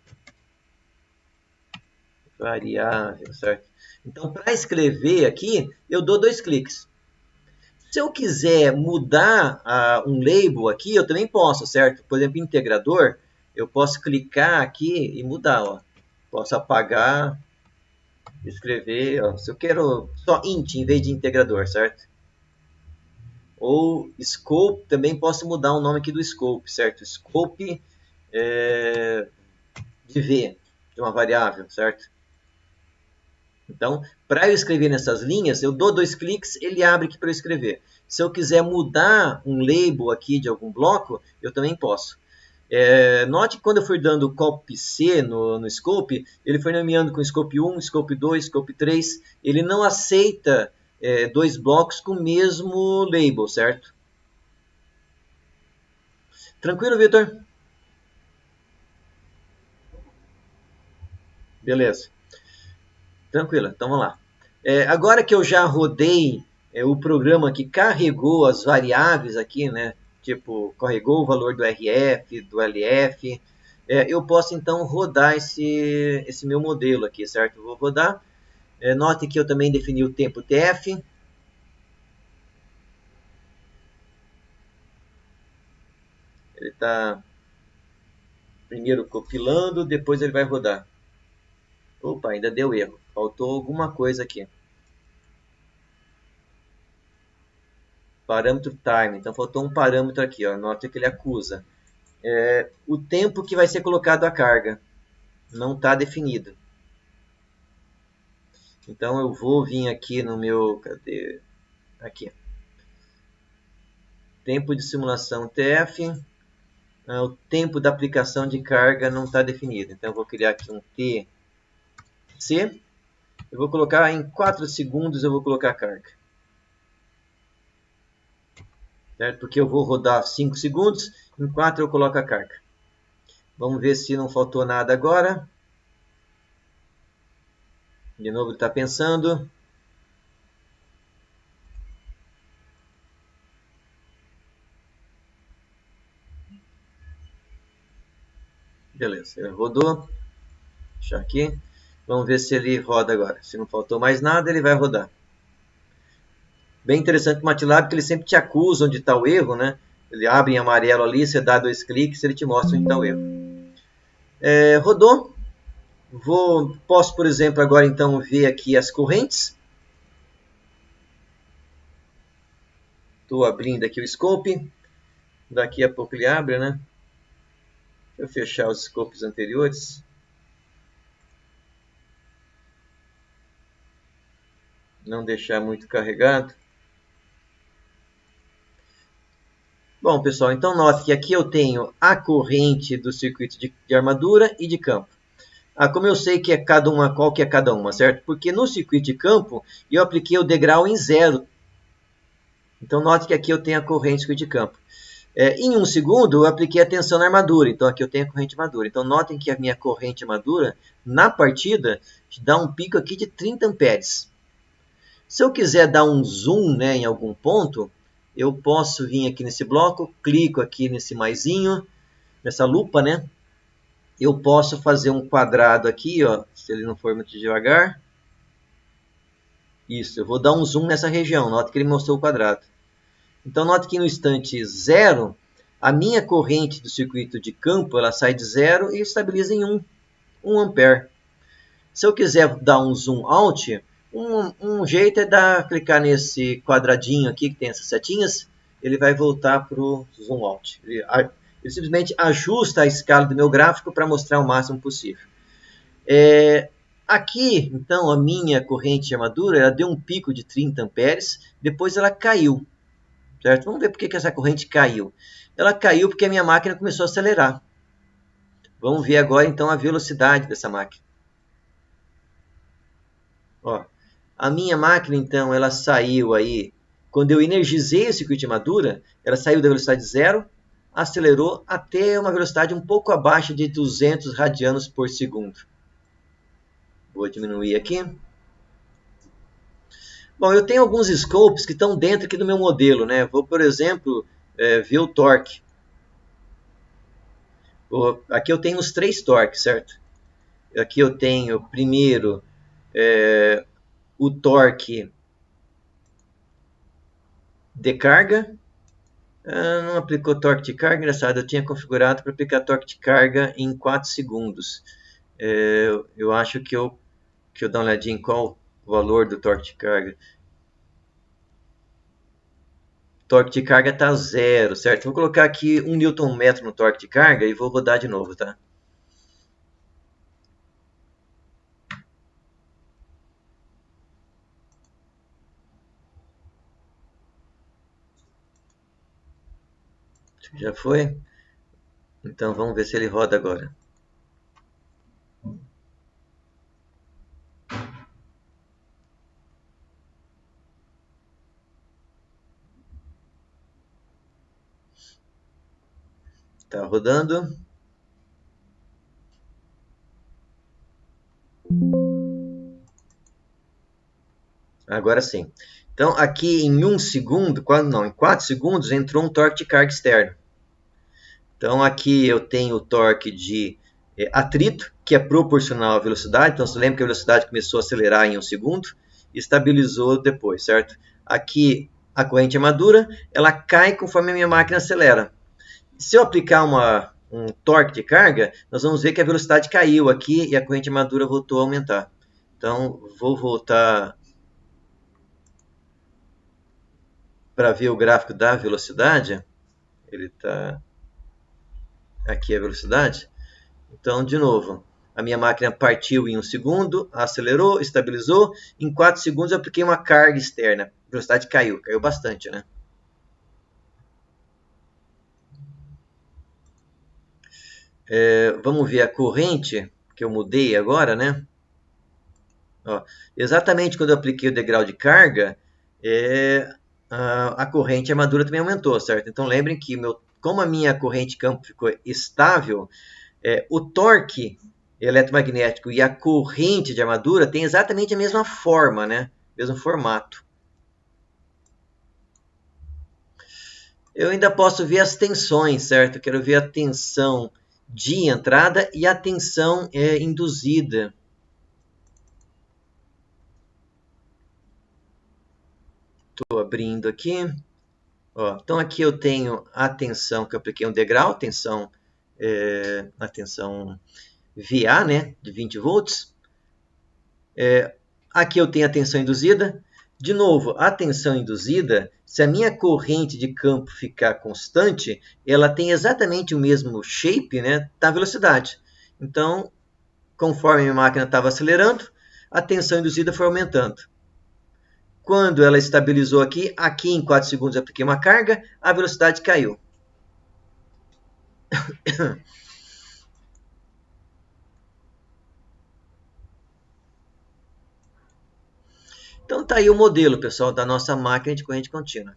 Variável, certo? Então para escrever aqui, eu dou 2 cliques. Se eu quiser mudar um label aqui, eu também posso, certo? Por exemplo, integrador, eu posso clicar aqui e mudar, ó. Posso apagar, escrever, ó. Se eu quero só int em vez de integrador, certo? Ou scope, também posso mudar o nome aqui do scope, certo? Scope de V, de uma variável, certo? Então, para eu escrever nessas linhas, eu dou 2 cliques, ele abre aqui para eu escrever. Se eu quiser mudar um label aqui de algum bloco, eu também posso. Note que quando eu for dando copy C no scope, ele foi nomeando com scope 1, scope 2, scope 3. Ele não aceita 2 blocos com o mesmo label, certo? Tranquilo, Vitor? Beleza. Tranquilo, então vamos lá. Agora que eu já rodei o programa que carregou as variáveis aqui, né? Tipo, carregou o valor do RF, do LF, eu posso então rodar esse meu modelo aqui, certo? Vou rodar. Note que eu também defini o tempo TF. Ele está primeiro compilando, depois ele vai rodar. Opa, ainda deu erro. Faltou alguma coisa aqui. Parâmetro time. Então faltou um parâmetro aqui, ó. Note que ele acusa. O tempo que vai ser colocado a carga não está definido. Então eu vou vir aqui no meu, cadê? Aqui. Tempo de simulação TF. O tempo da aplicação de carga não está definido. Então eu vou criar aqui um TC. Eu vou colocar em 4 segundos, eu vou colocar a carga. Certo? Porque eu vou rodar 5 segundos, em 4 eu coloco a carga. Vamos ver se não faltou nada agora. De novo ele está pensando. Beleza, ele rodou. Deixa aqui. Vamos ver se ele roda agora. Se não faltou mais nada, ele vai rodar. Bem interessante o MATLAB, que ele sempre te acusa onde está o erro, né? Ele abre em amarelo ali, você dá 2 cliques, ele te mostra onde está o erro. Rodou. Posso, por exemplo, agora então ver aqui as correntes. Estou abrindo aqui o scope. Daqui a pouco ele abre, né? Deixa eu fechar os scopes anteriores. Não deixar muito carregado. Bom, pessoal, então note que aqui eu tenho a corrente do circuito de armadura e de campo. Como eu sei que é cada uma, qual que é cada uma, certo? Porque no circuito de campo eu apliquei o degrau em 0. Então note que aqui eu tenho a corrente do circuito de campo. Em 1 segundo eu apliquei a tensão na armadura, então aqui eu tenho a corrente armadura. Então notem que a minha corrente armadura, na partida, dá um pico aqui de 30 amperes. Se eu quiser dar um zoom, né, em algum ponto, eu posso vir aqui nesse bloco, clico aqui nesse maisinho, nessa lupa, né? Eu posso fazer um quadrado aqui, ó, se ele não for muito devagar. Isso, eu vou dar um zoom nessa região, note que ele mostrou o quadrado. Então, note que no instante 0, a minha corrente do circuito de campo, ela sai de 0 e estabiliza em 1 ampere. Se eu quiser dar um zoom out, um jeito é clicar nesse quadradinho aqui, que tem essas setinhas, ele vai voltar para o zoom out. Ele simplesmente ajusta a escala do meu gráfico para mostrar o máximo possível. Aqui, então, a minha corrente de armadura, ela deu um pico de 30 amperes, depois ela caiu, certo? Vamos ver por que essa corrente caiu. Ela caiu porque a minha máquina começou a acelerar. Vamos ver agora, então, a velocidade dessa máquina. Ó, a minha máquina, então, ela saiu aí, quando eu energizei o circuito de armadura, ela saiu da velocidade zero, acelerou até uma velocidade um pouco abaixo de 200 radianos por segundo. Vou diminuir aqui. Bom, eu tenho alguns scopes que estão dentro aqui do meu modelo, né? Vou, por exemplo, ver o torque. Aqui eu tenho os 3 torques, certo? Aqui eu tenho, primeiro, o torque de carga. Não aplicou torque de carga, engraçado, eu tinha configurado para aplicar torque de carga em 4 segundos. Eu acho que eu dar uma olhadinha em qual o valor do torque de carga. Torque de carga está zero, certo? Vou colocar aqui 1 Nm no torque de carga e vou rodar de novo, tá? Já foi? Então vamos ver se ele roda agora. Está rodando. Agora sim. Então aqui em 1 segundo, em 4 segundos, entrou um torque de carga externo. Então aqui eu tenho o torque de atrito, que é proporcional à velocidade. Então você lembra que a velocidade começou a acelerar em 1 segundo e estabilizou depois, certo? Aqui a corrente armadura, ela cai conforme a minha máquina acelera. Se eu aplicar um torque de carga, nós vamos ver que a velocidade caiu aqui e a corrente armadura voltou a aumentar. Então vou voltar para ver o gráfico da velocidade. Ele está aqui a velocidade. Então, de novo, a minha máquina partiu em 1 segundo, acelerou, estabilizou. Em 4 segundos eu apliquei uma carga externa. A velocidade caiu bastante, né? Vamos ver a corrente que eu mudei agora, né? Ó, exatamente quando eu apliquei o degrau de carga, a corrente armadura também aumentou, certo? Então lembrem que como a minha corrente de campo ficou estável, o torque eletromagnético e a corrente de armadura têm exatamente a mesma forma, né? Mesmo formato. Eu ainda posso ver as tensões, certo? Eu quero ver a tensão de entrada e a tensão induzida. Estou abrindo aqui. Ó, então aqui eu tenho a tensão que eu apliquei um degrau, a tensão VA, né, de 20 volts. Aqui eu tenho a tensão induzida. De novo, a tensão induzida, se a minha corrente de campo ficar constante, ela tem exatamente o mesmo shape, né, da velocidade. Então, conforme a minha máquina estava acelerando, a tensão induzida foi aumentando. Quando ela estabilizou aqui em 4 segundos eu apliquei uma carga, a velocidade caiu. Então está aí o modelo, pessoal, da nossa máquina de corrente contínua.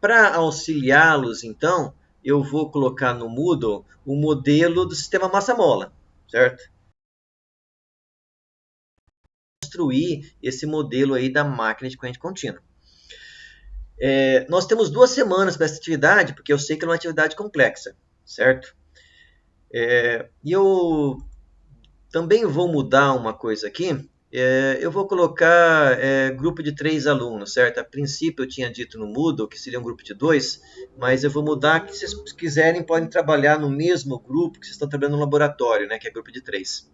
Para auxiliá-los, então, eu vou colocar no Moodle o modelo do sistema massa-mola, certo? Construir esse modelo aí da máquina de corrente contínua. Nós temos 2 semanas para essa atividade, porque eu sei que é uma atividade complexa, certo? E eu também vou mudar uma coisa aqui. Eu vou colocar grupo de 3 alunos, certo? A princípio eu tinha dito no Moodle que seria um grupo de 2, mas eu vou mudar que, se vocês quiserem, podem trabalhar no mesmo grupo que vocês estão trabalhando no laboratório, né? Que é grupo de 3.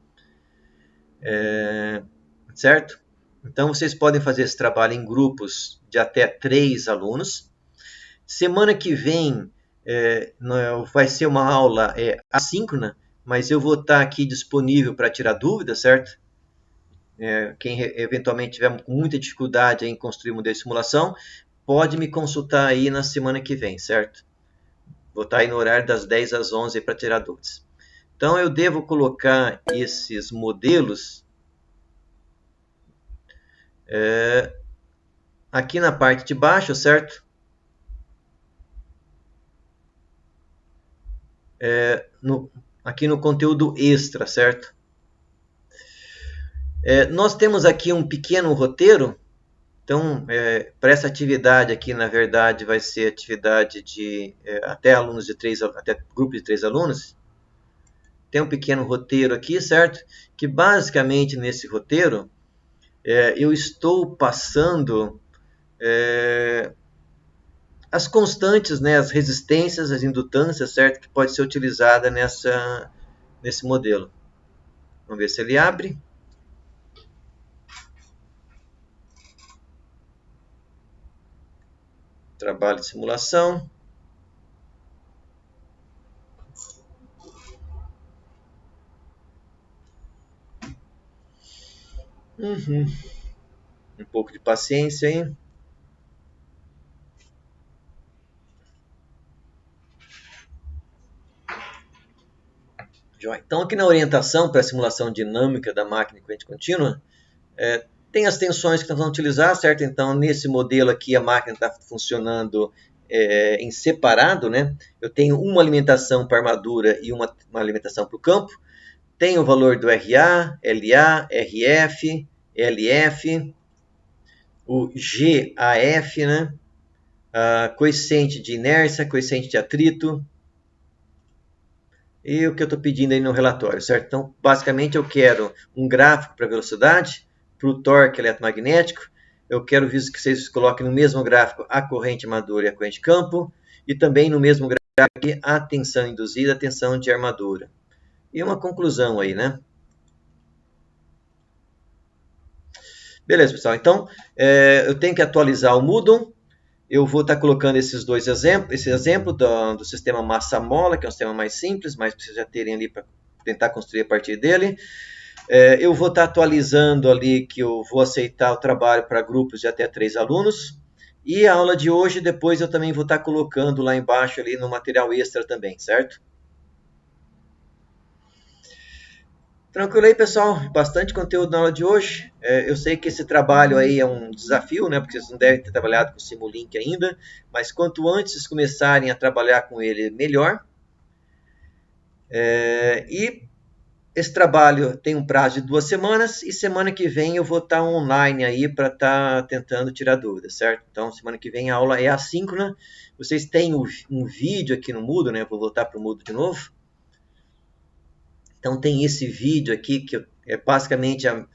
Certo? Então vocês podem fazer esse trabalho em grupos de até 3 alunos. Semana que vem vai ser uma aula assíncrona, mas eu vou estar aqui disponível para tirar dúvidas, certo? Quem eventualmente tiver com muita dificuldade em construir um modelo de simulação, pode me consultar aí na semana que vem, certo? Vou estar aí no horário das 10 às 11 para tirar dúvidas. Então, eu devo colocar esses modelos aqui na parte de baixo, certo? Aqui no conteúdo extra, certo? Nós temos aqui um pequeno roteiro. Então, para essa atividade aqui, na verdade, vai ser atividade de até alunos de 3, até grupo de 3 alunos. Tem um pequeno roteiro aqui, certo? Que basicamente nesse roteiro eu estou passando as constantes, né, as resistências, as indutâncias, certo? Que pode ser utilizada nesse modelo. Vamos ver se ele abre. Trabalho de simulação. Um pouco de paciência aí. Então, aqui na orientação para a simulação dinâmica da máquina em corrente contínua, tem as tensões que nós vamos utilizar, certo? Então, nesse modelo aqui, a máquina está funcionando em separado, né? Eu tenho uma alimentação para a armadura e uma alimentação para o campo. Tem o valor do RA, LA, RF, LF, o GAF, né? Coeficiente de inércia, coeficiente de atrito, e o que eu estou pedindo aí no relatório, certo? Então, basicamente, eu quero um gráfico para velocidade, para o torque eletromagnético. Eu quero que vocês coloquem no mesmo gráfico a corrente armadura e a corrente campo, e também no mesmo gráfico aqui a tensão induzida, a tensão de armadura. E uma conclusão aí, né? Beleza, pessoal. Então, eu tenho que atualizar o Moodle. Eu vou estar colocando esses dois exemplos, esse exemplo do sistema massa-mola, que é um sistema mais simples, mas precisa terem ali para tentar construir a partir dele. Eu vou estar atualizando ali que eu vou aceitar o trabalho para grupos de até 3 alunos. E a aula de hoje, depois eu também vou estar colocando lá embaixo ali no material extra também, certo? Tranquilo aí, pessoal. Bastante conteúdo na aula de hoje. Eu sei que esse trabalho aí é um desafio, né? Porque vocês não devem ter trabalhado com o Simulink ainda. Mas quanto antes vocês começarem a trabalhar com ele, melhor. E esse trabalho tem um prazo de 2 semanas. E semana que vem eu vou estar online aí para estar tentando tirar dúvidas, certo? Então, semana que vem a aula é assíncrona. Vocês têm um vídeo aqui no Moodle, né? Vou voltar para o Moodle de novo. Então, tem esse vídeo aqui que é basicamente a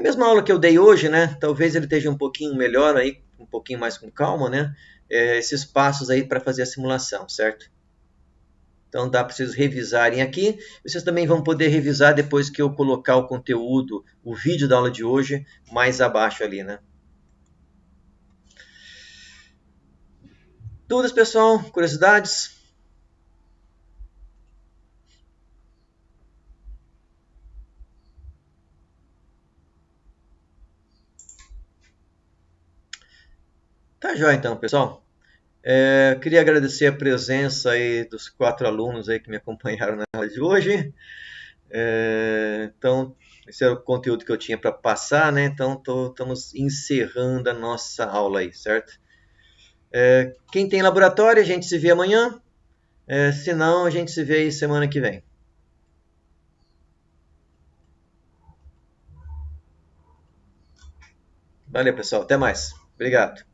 mesma aula que eu dei hoje, né? Talvez ele esteja um pouquinho melhor aí, um pouquinho mais com calma, né? Esses passos aí para fazer a simulação, certo? Então dá para vocês revisarem aqui. Vocês também vão poder revisar depois que eu colocar o conteúdo, o vídeo da aula de hoje, mais abaixo ali, né? Dúvidas, pessoal? Curiosidades? Tá joia então, pessoal. Queria agradecer a presença aí dos 4 alunos aí que me acompanharam na aula de hoje. Então, esse é o conteúdo que eu tinha para passar, né? Então, estamos encerrando a nossa aula aí, certo? Quem tem laboratório, a gente se vê amanhã. Se não, a gente se vê aí semana que vem. Valeu, pessoal. Até mais. Obrigado.